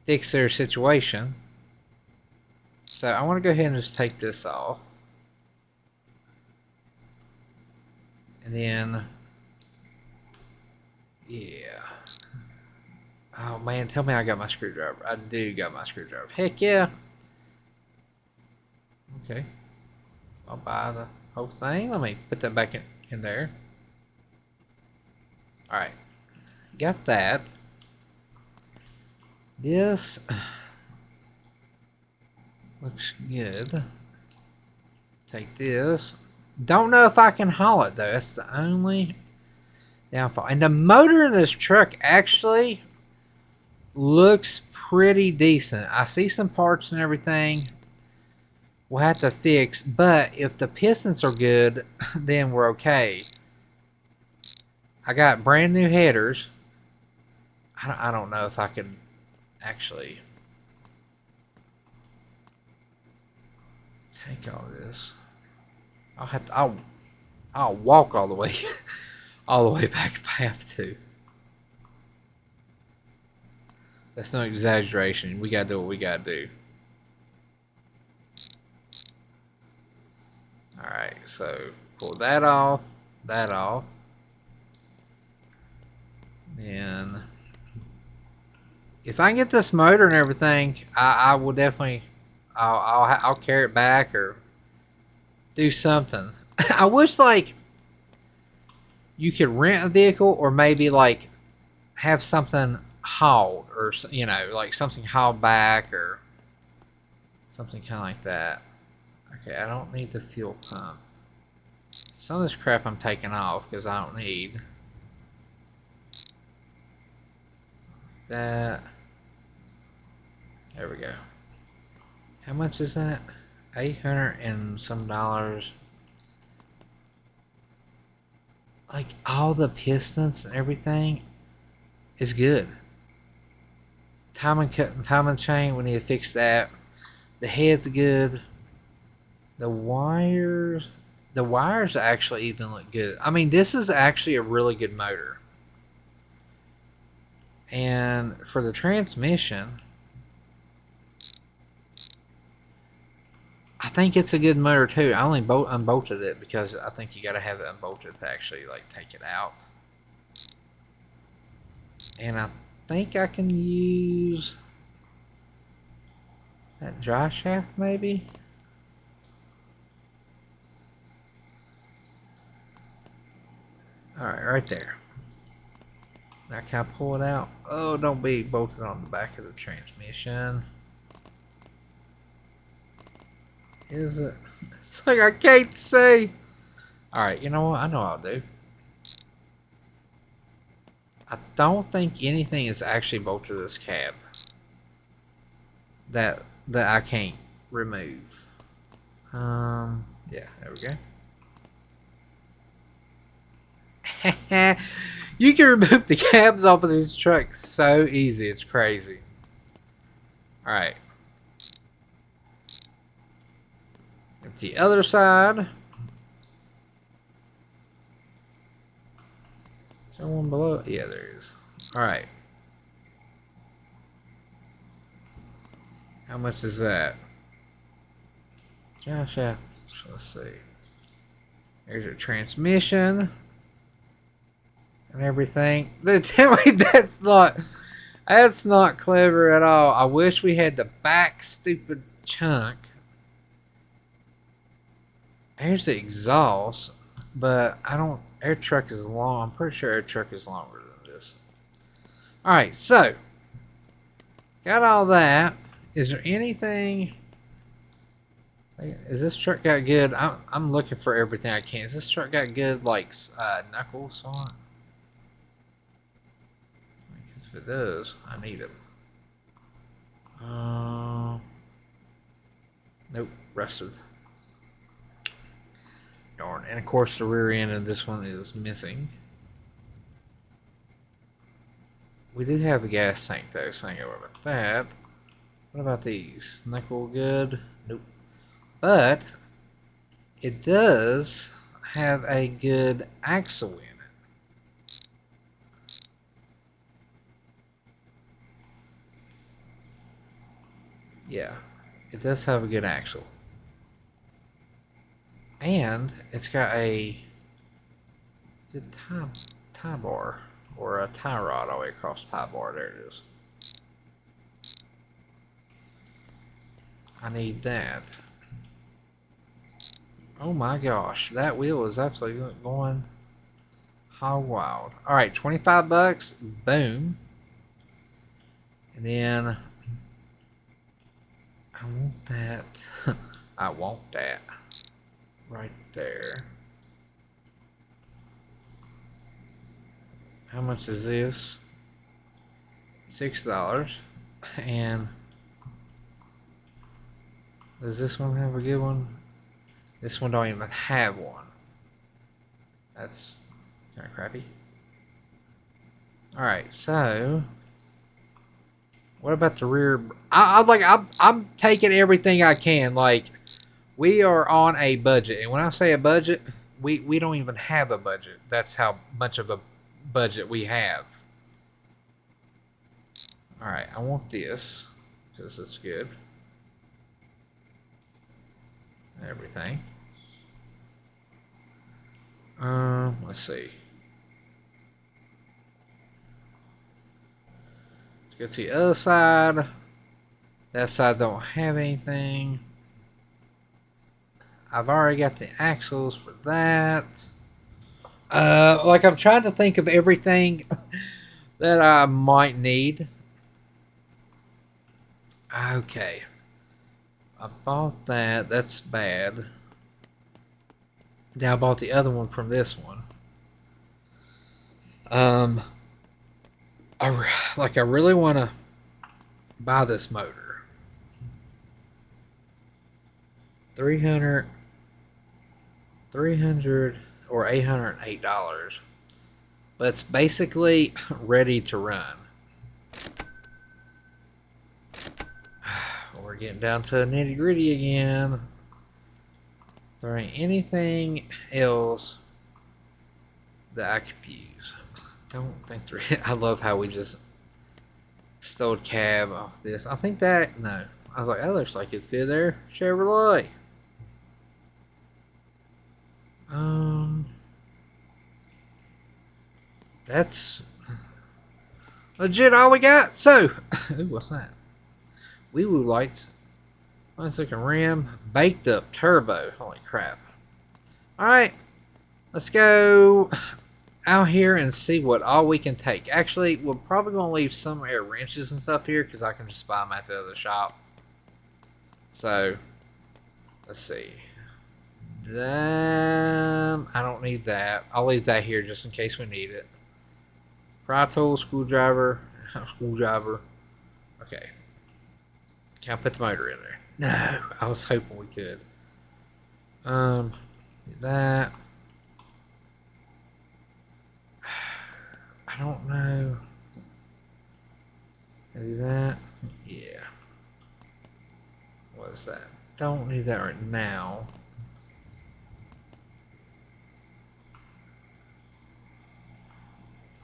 fix their situation. So I want to go ahead and just take this off. And then, yeah. Oh man, tell me I got my screwdriver. I do got my screwdriver. Heck yeah. Okay. I'll buy the whole thing. Let me put that back in there. Alright. Got that. This looks good. Take this. Don't know if I can haul it though. That's the only downfall. And the motor in this truck actually looks pretty decent. I see some parts and everything we'll have to fix, but if the pistons are good, then we're okay. I got brand new headers. I don't know if I can actually take all this. I'll walk all the way all the way back if I have to. That's no exaggeration. We gotta do what we gotta do. Alright, so pull that off, that off. Then if I can get this motor and everything, I will definitely I'll carry it back or do something. I wish like you could rent a vehicle or maybe like have something hauled or, you know, like something hauled back or something kind of like that. Okay, I don't need the fuel pump. Some of this crap I'm taking off because I don't need that. There we go. How much is that? $800 and some dollars. Like all the pistons and everything is good. Timing cut and timing chain, we need to fix that. The head's good. The wires actually even look good. I mean, this is actually a really good motor. And for the transmission, I think it's a good motor too. I only unbolted it because I think you got to have it unbolted to actually like take it out. And I think I can use that dry shaft maybe. Alright, right there. Now can I pull it out? Oh, don't be bolted on the back of the transmission. Is it? It's like I can't see. Alright, you know what? I know what I'll do. I don't think anything is actually bolted to this cab that I can't remove. Yeah, there we go. You can remove the cabs off of this truck so easy. It's crazy. Alright. The other side. Is there one below? Yeah, there is. Alright. How much is that? Josh, let's see. There's your transmission and everything. Tell me that's not clever at all. I wish we had the back stupid chunk. Here's the exhaust, but I don't. Air truck is long. I'm pretty sure air truck is longer than this. All right, so got all that. Is there anything? Is this truck got good? I'm looking for everything I can. Is this truck got good like knuckles on it? Because if it does, I need them. Nope, rusted. Darn. And of course the rear end of this one is missing. We do have a gas tank though, so I ain't gonna worry about that. What about these? Nickel good? Nope. But it does have a good axle in it. Yeah, it does have a good axle. And it's got a good tie bar or a tie rod all the way across the tie bar. There it is. I need that. Oh my gosh, that wheel is absolutely going hog wild. All right, 25 bucks. Boom. And then I want that. I want that right there. How much is this? $6. And does this one have a good one? This one don't even have one. That's kind of crappy. All right, so what about the rear? I'm taking everything I can. Like, we are on a budget, and when I say a budget, we don't even have a budget. That's how much of a budget we have. All right, I want this because it's good. Everything. Let's see. Let's go to the other side. That side don't have anything. I've already got the axles for that. Like I'm trying to think of everything that I might need. Okay. I bought that. That's bad. Now I bought the other one from this one. I really want to buy this motor. 300 or $808. But it's basically ready to run. We're getting down to nitty gritty again. There ain't anything else that I could use. Don't think there is. I love how we just stole cab off this. I think that, no. I was like, that looks like it fit there. Chevrolet. That's legit all we got. So, ooh, what's that? Wee-woo lights. 1 second rim. Baked up turbo. Holy crap. Alright. Let's go out here and see what all we can take. Actually, we're probably going to leave some air wrenches and stuff here because I can just buy them at the other shop. So, let's see. I don't need that. I'll leave that here just in case we need it. Pry tool, screwdriver. Screwdriver. Okay. Can't put the motor in there. No, I was hoping we could. That. I don't know. Is that? Yeah. What is that? Don't need that right now.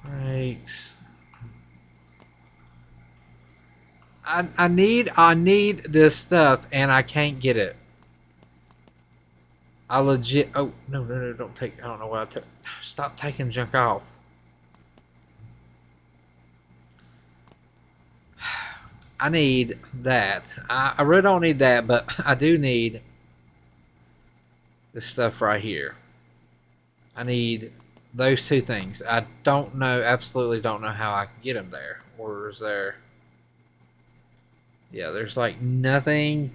Brakes. I need this stuff and I can't get it. I legit. Oh no, don't take. I don't know what I took. Stop taking junk off. I need that. I really don't need that, but I do need this stuff right here. I need those two things. I don't know, absolutely don't know how I can get them there. Or is there... Yeah, there's like nothing.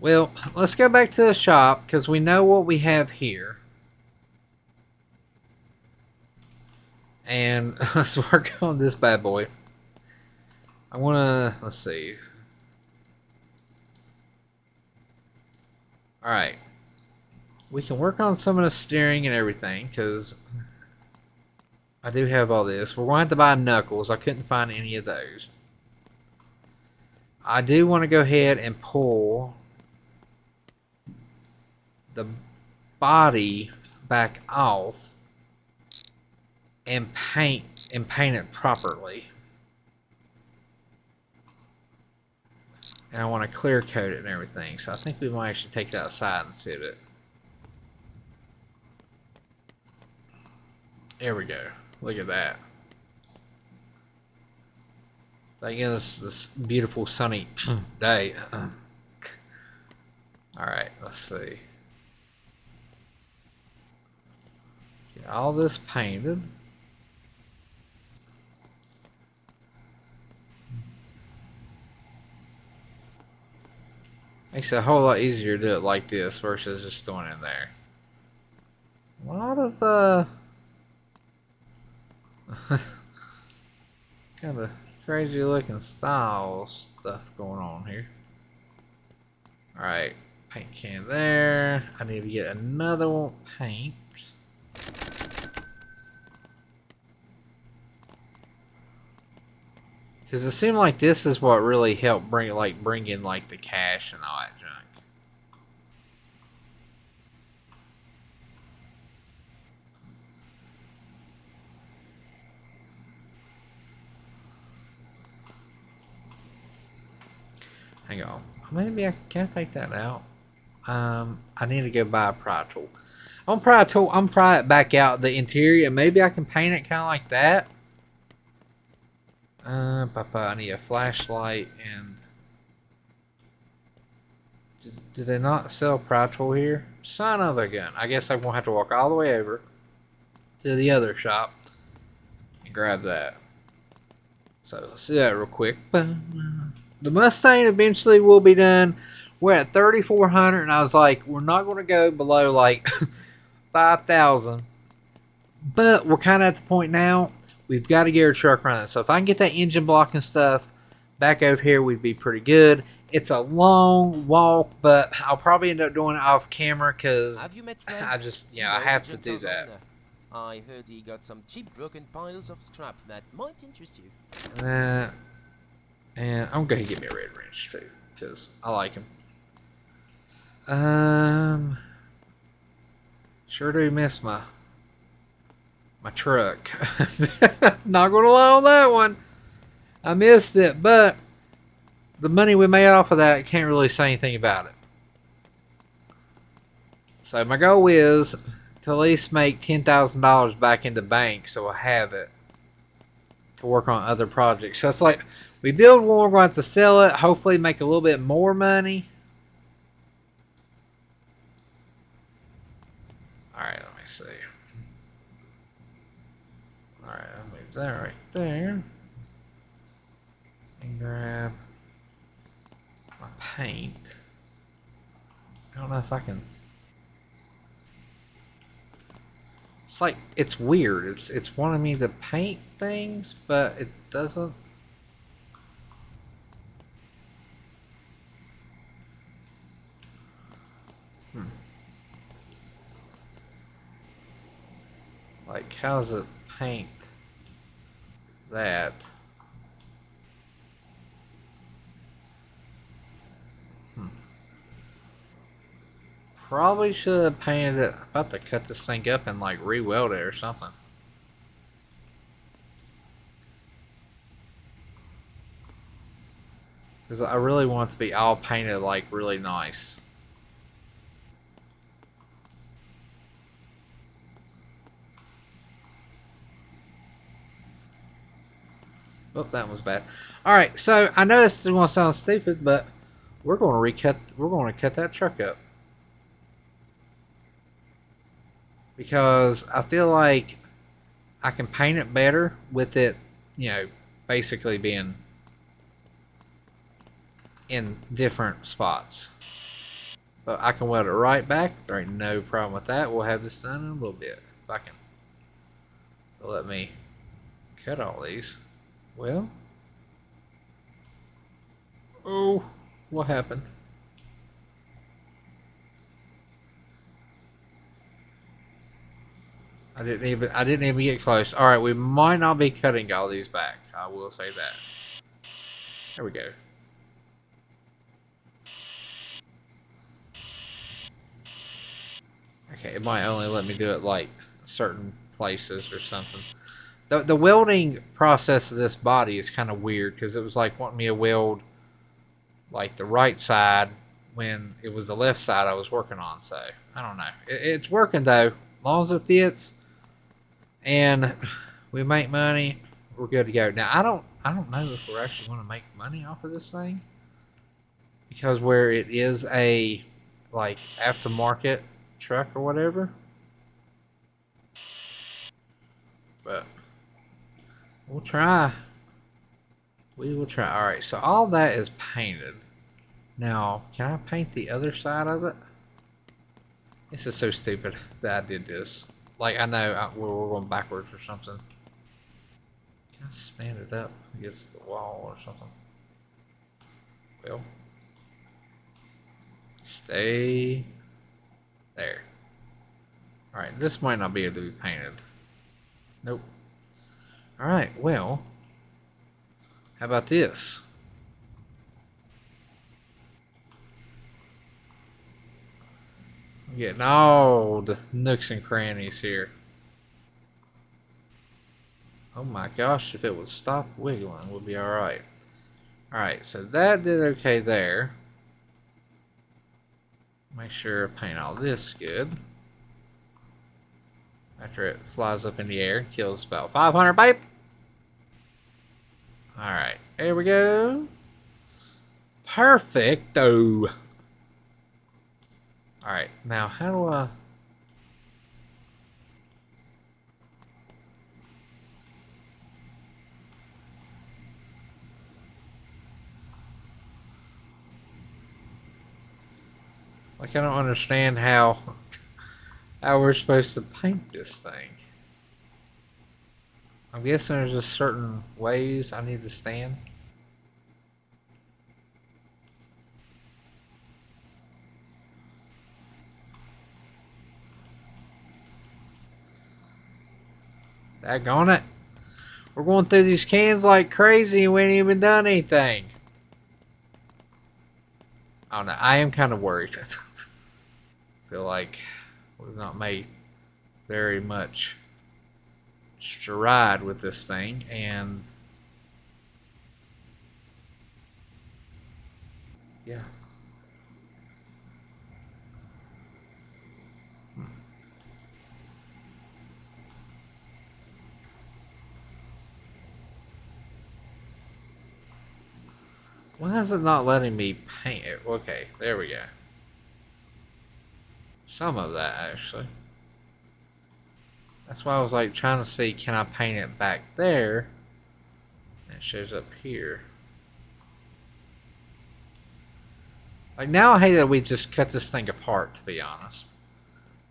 Well, let's go back to the shop because we know what we have here. And let's work on this bad boy. I want to, let's see. Alright. We can work on some of the steering and everything because I do have all this. We're going to have to buy knuckles. I couldn't find any of those. I do want to go ahead and pull the body back off and paint it properly. And I want to clear coat it and everything. So I think we might actually take it outside and sit it. There we go. Look at that. Thank goodness this beautiful sunny day. Alright, let's see. Get all this painted. Makes it a whole lot easier to do it like this versus just throwing it in there. A lot of kind of crazy looking style stuff going on here. Alright, paint can there. I need to get another one paint. Because it seemed like this is what really helped bring in like the cash and all that junk. Hang on. Maybe I can't take that out. I need to go buy a pry tool. I'm pry it back out the interior and maybe I can paint it kind of like that. I need a flashlight and do they not sell pry tool here? Son of a gun. I guess I'm gonna have to walk all the way over to the other shop and grab that. So let's do that real quick. The Mustang eventually will be done. We're at 3,400 and I was like, we're not going to go below like 5,000. But we're kind of at the point now, we've got to get our truck running. So if I can get that engine block and stuff back over here we'd be pretty good. It's a long walk, but I'll probably end up doing it off camera because Have you met Trent? I just, You I know, the have to do junkyard's that. owner. I heard he got some cheap broken piles of scrap that might interest you. And I'm going to get me a red wrench too because I like him. Sure do miss my truck. Not gonna lie on that one. I missed it, but the money we made off of that, can't really say anything about it. So my goal is to at least make $10,000 back in the bank, so I have it to work on other projects. So it's like we build one, we're going to have to sell it, hopefully make a little bit more money. All right, let me see. All right, I'll move that right there and grab my paint. I don't know if I can. It's like it's weird. It's wanting me to paint things, but it doesn't. Like, how does it paint that? Probably should have painted it. I'm about to cut this thing up and like re-weld it or something. Because I really want it to be all painted like really nice. Oh, that was bad. All right, so I know this is going to sound stupid, but we're going to recut. We're going to cut that truck up because I feel like I can paint it better with it, basically being in different spots. But I can weld it right back. There ain't no problem with that. We'll have this done in a little bit. If I can let me cut all these. Well, oh, what happened? I didn't even get close. All right, we might not be cutting all these back. I will say that. There we go. Okay, it might only let me do it like certain places or something. The welding process of this body is kind of weird because it was like wanting me to weld like the right side when it was the left side I was working on. So I don't know. It's working though. As long as it fits and we make money, we're good to go. Now I don't know if we're actually going to make money off of this thing because where it is a like aftermarket truck or whatever. But we'll try. We will try. All right, so all that is painted. Now, can I paint the other side of it? This is so stupid that I did this. Like, I know we're going backwards or something. Can I stand it up against the wall or something? Well, stay there. All right, this might not be able to be painted. Nope. All right, well, how about this? I'm getting all the nooks and crannies here. Oh my gosh, if it would stop wiggling, we'll be alright. Alright, so that did okay there. Make sure I paint all this good. After it flies up in the air, kills about 500, babe. Alright, there we go. Perfecto. Alright, now how do I... Like, I don't understand how we're supposed to paint this thing. I'm guessing there's just certain ways I need to stand. Daggone it. We're going through these cans like crazy and we ain't even done anything. I don't know. I am kind of worried. Feel like we've not made very much stride with this thing, and yeah. Why is it not letting me paint it? Okay, there we go. Some of that, actually. That's why I was like trying to see, can I paint it back there? And it shows up here. Like, now I hate that we just cut this thing apart, to be honest.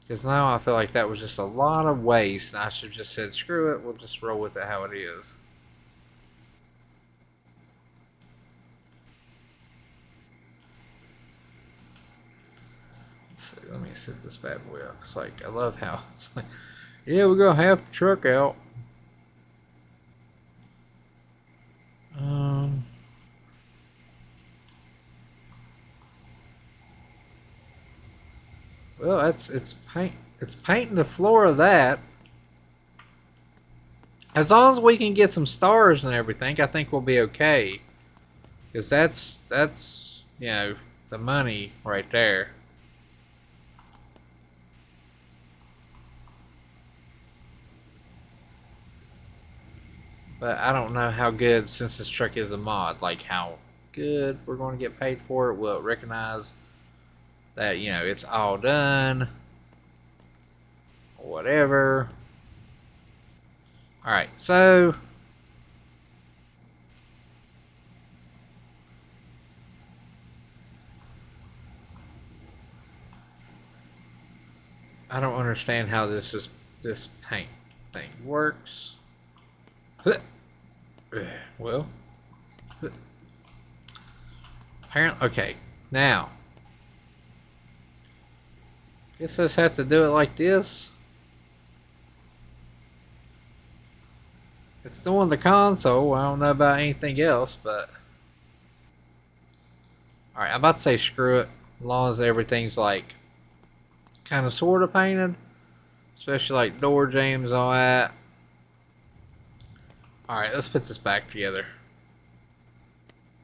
Because now I feel like that was just a lot of waste, and I should have just said, screw it, we'll just roll with it how it is. So let me set this bad boy up. It's like, I love how it's like, yeah, we're gonna have the truck out. Well, it's painting the floor of that. As long as we can get some stars and everything, I think we'll be okay. Because that's you know, the money right there. But I don't know how good, since this truck is a mod, like how good we're going to get paid for it. Will it recognize that, you know, it's all done? Or whatever. Alright, so I don't understand how this paint thing works. Well, apparently, okay. Now, guess I just have to do it like this. It's doing the console. I don't know about anything else, but all right. I'm about to say screw it, as long as everything's like kind of sort of painted, especially like door jambs and all that. All right, let's put this back together.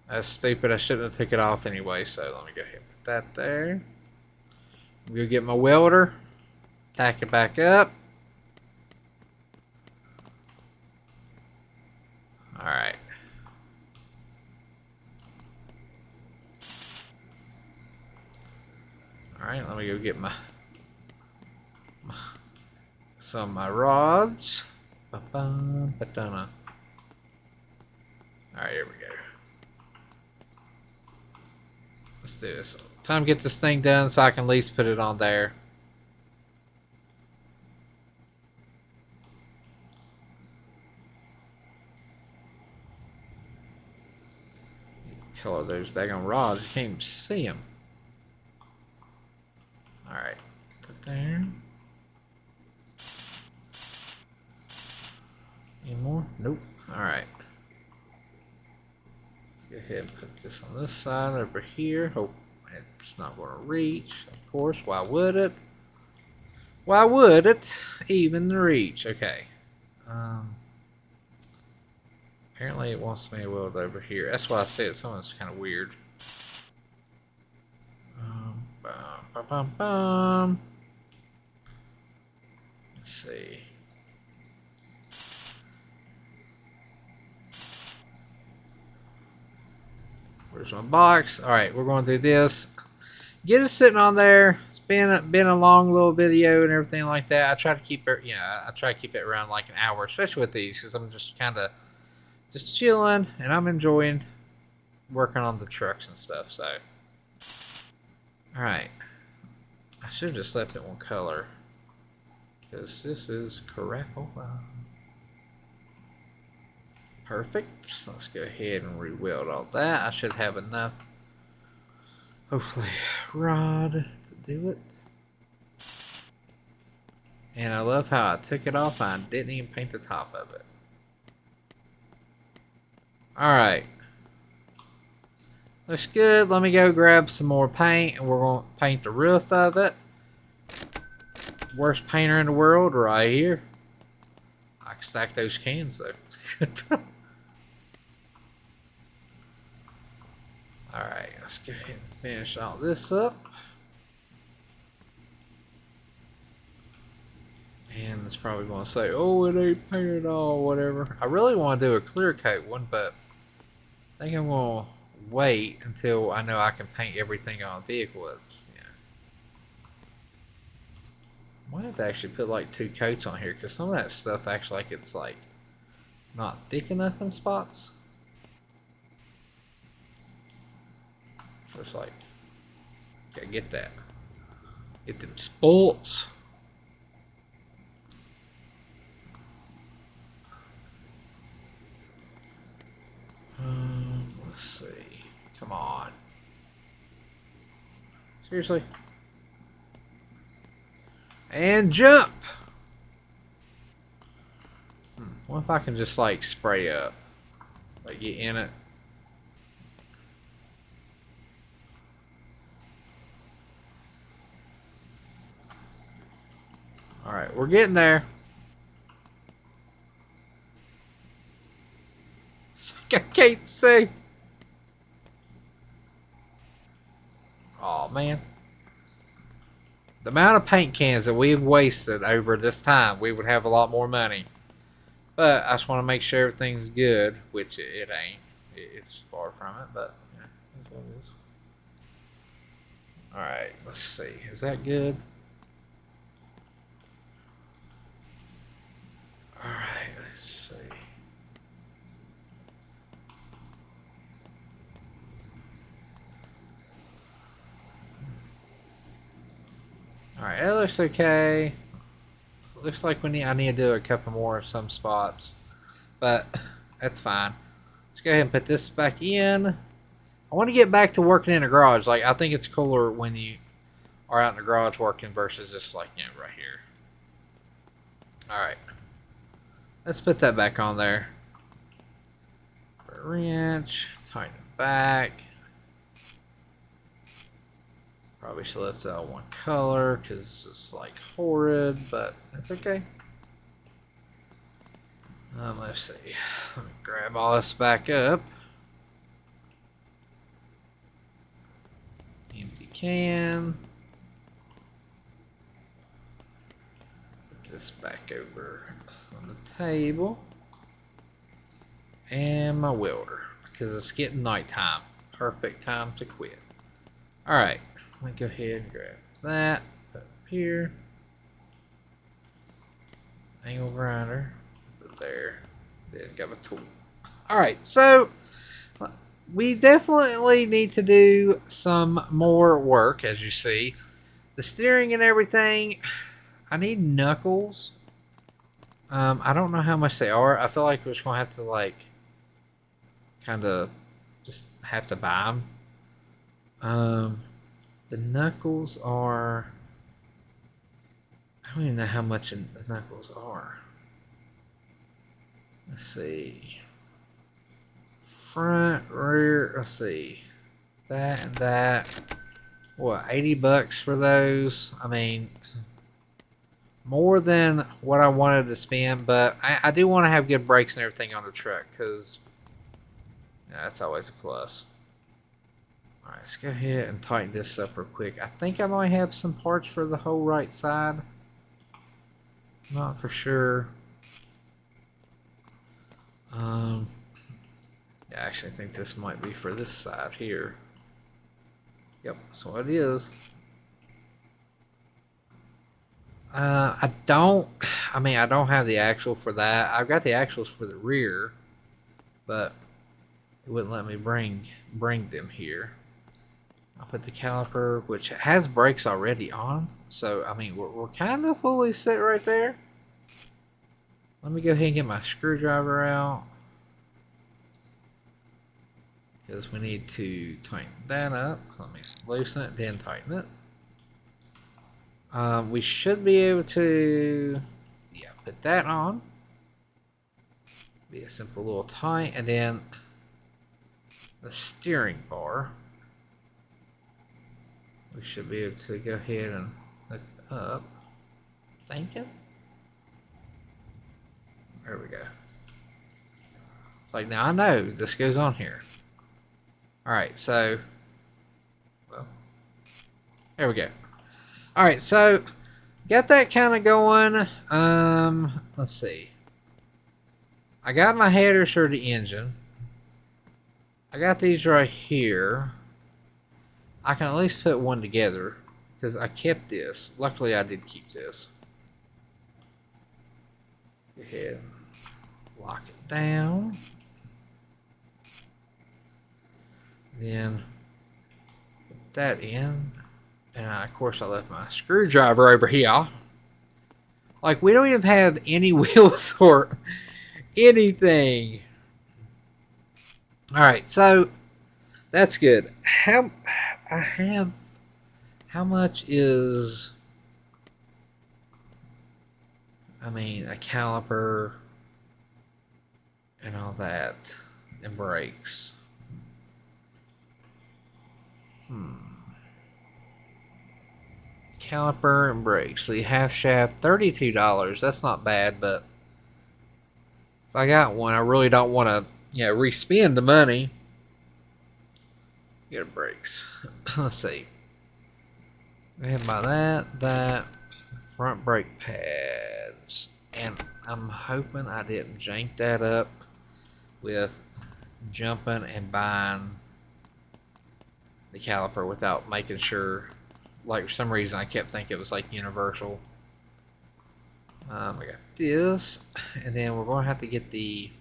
That's stupid. I shouldn't have took it off anyway. So let me go ahead and put that there. I'm gonna get my welder, tack it back up. All right. All right, let me go get some of my rods. Ba-ba-ba-da-na. All right, here we go. Let's do this. Time to get this thing done so I can at least put it on there. Color those daggone rods. You can't even see them. All right, put there. Any more? Nope. All right. Go ahead and put this on this side over here. Hope it's not going to reach. Of course, why would it? Why would it even reach? Okay. Apparently it wants me to weld over here. That's why I said something's kind of weird. Let's see. Where's my box? All right, we're going to do this. Get it sitting on there. It's been a long little video and everything like that. I try to keep it, you know, I try to keep it around like an hour, especially with these, because I'm just kind of just chilling and I'm enjoying working on the trucks and stuff. So, all right, I should have just left it one color because this is correct. Oh, wow. Perfect. Let's go ahead and re-weld all that. I should have enough, hopefully, rod to do it. And I love how I took it off and I didn't even paint the top of it. Alright. Looks good. Let me go grab some more paint and we're going to paint the roof of it. Worst painter in the world right here. I can stack those cans though. Alright, let's go ahead and finish all this up. And it's probably going to say, oh, it ain't painted all, whatever. I really want to do a clear coat one, but I think I'm going to wait until I know I can paint everything on the vehicle. I might have to actually put like 2 coats on here because some of that stuff actually like it's like not thick enough in spots. So it's like, gotta get that. Get them spots. Let's see. Come on. Seriously? And jump! What if I can just like spray up? Like get in it. Alright, we're getting there. I can't see. Oh man. The amount of paint cans that we've wasted over this time, we would have a lot more money. But I just want to make sure everything's good, which it ain't. It's far from it, but yeah, that's what it is. Alright, let's see. Is that good? Alright, let's see. Alright, it looks okay. Looks like I need to do a couple more of some spots. But that's fine. Let's go ahead and put this back in. I want to get back to working in a garage. Like, I think it's cooler when you are out in the garage working versus just like, you know, right here. Alright. Let's put that back on there. Wrench. Tighten it back. Probably should have left that one color because it's like horrid, but that's okay. Let's see. Let me grab all this back up. Empty can. Put this back over on the table. And my welder, because it's getting nighttime. Perfect time to quit. Alright. Let me go ahead and grab that. Put it up here. Angle grinder. Put it there. Then got my tool. Alright, so we definitely need to do some more work, as you see. The steering and everything. I need knuckles. I don't know how much they are. I feel like we're just going to have to, like, kind of just have to buy them. The knuckles are... I don't even know how much the knuckles are. Let's see. Front, rear, let's see. That and that. What, 80 bucks for those? I mean, more than what I wanted to spend, but I do want to have good brakes and everything on the truck, because that's always a plus. Alright, let's go ahead and tighten this up real quick. I think I might have some parts for the whole right side. Not for sure. Yeah, I actually think this might be for this side here. Yep, that's what it is. I don't have the axle for that. I've got the axles for the rear, but it wouldn't let me bring them here. I'll put the caliper, which has brakes already on, so I mean we're kind of fully set right there. Let me go ahead and get my screwdriver out, because we need to tighten that up. Let me loosen it, then tighten it. We should be able to, yeah, put that on. Be a simple little tie, and then the steering bar. We should be able to go ahead and hook up. Thinking. There we go. It's like, now I know this goes on here. Alright, so, well, there we go. Alright, so, got that kind of going. Let's see. I got my headers for the engine. I got these right here. I can at least put one together because I kept this. Luckily, I did keep this. Go ahead, lock it down. Then put that in. And of course, I left my screwdriver over here. Like, we don't even have any wheels or anything. Alright, so that's good. How much is, I mean, a caliper and all that, and brakes? Caliper and brakes. The half shaft, $32. That's not bad, but if I got one, I really don't want to, you know, re-spend the money. Get a brakes. Let's see. We have by that front brake pads, and I'm hoping I didn't jank that up with jumping and buying the caliper without making sure. Like, for some reason I kept thinking it was like universal. I got this, and then we're going to have to get the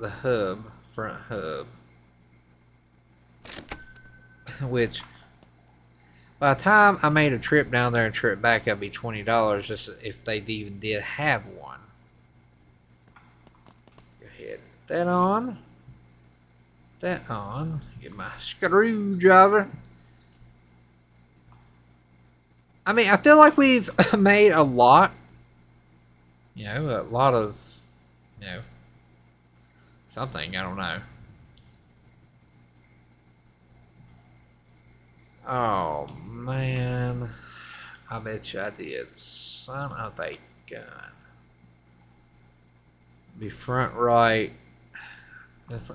hub, front hub, which by the time I made a trip down there and trip back, that'd be $20 just if they even did have one. Go ahead, put that on. That on. Get my screwdriver. I mean, I feel like we've made a lot. You know, a lot of, you know, something, I don't know. Oh, man. I bet you I did. Son of a gun. Be front right.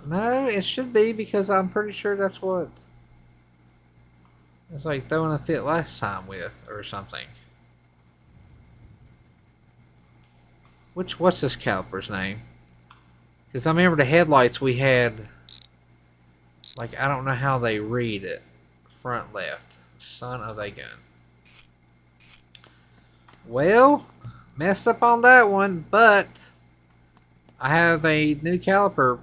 No, it should be, because I'm pretty sure that's what it's like throwing a fit last time with, or something. What's this caliper's name? Because I remember the headlights we had, like, I don't know how they read it. Front left. Son of a gun. Well, messed up on that one, but I have a new caliper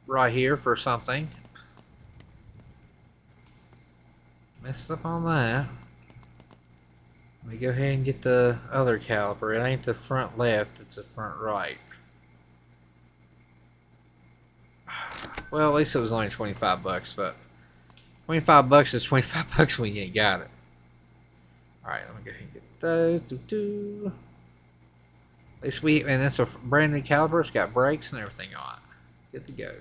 right here for something. Messed up on that. Let me go ahead and get the other caliper. It ain't the front left, it's the front right. Well, at least it was only 25 bucks, but 25 bucks is 25 bucks when you ain't got it. Alright, let me go ahead and get those. At least and that's a brand new caliper. It's got brakes and everything on it. Good to go.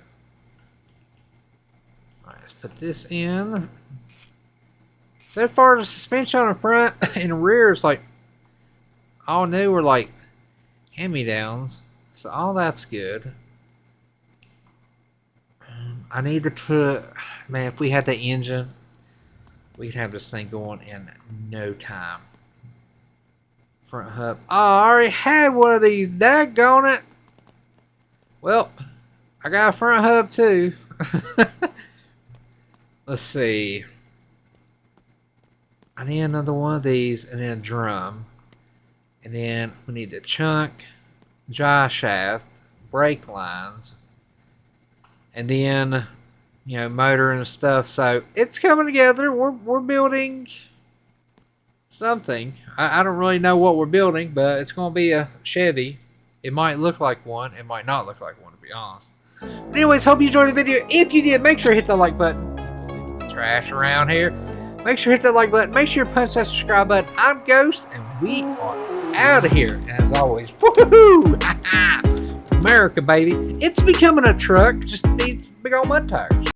Alright, let's put this in. So far, the suspension on the front and rear is like all new, or like hand-me-downs. So all that's good. I need to put, man, if we had the engine, we'd have this thing going in no time. Front hub. Oh, I already had one of these. Daggone it. Well, I got a front hub too. Let's see. I need another one of these, and then a drum. And then we need the chunk, jaw shaft, brake lines, and then, you know, motor and stuff. So it's coming together. We're building something. I don't really know what we're building, but it's going to be a Chevy. It might look like one. It might not look like one, to be honest. But anyways, hope you enjoyed the video. If you did, make sure to hit the like button. Trash around here. Make sure to hit that like button. Make sure to punch that subscribe button. I'm Ghost, and we are out of here. And as always, woohoo! America, baby. It's becoming a truck. Just needs big old mud tires.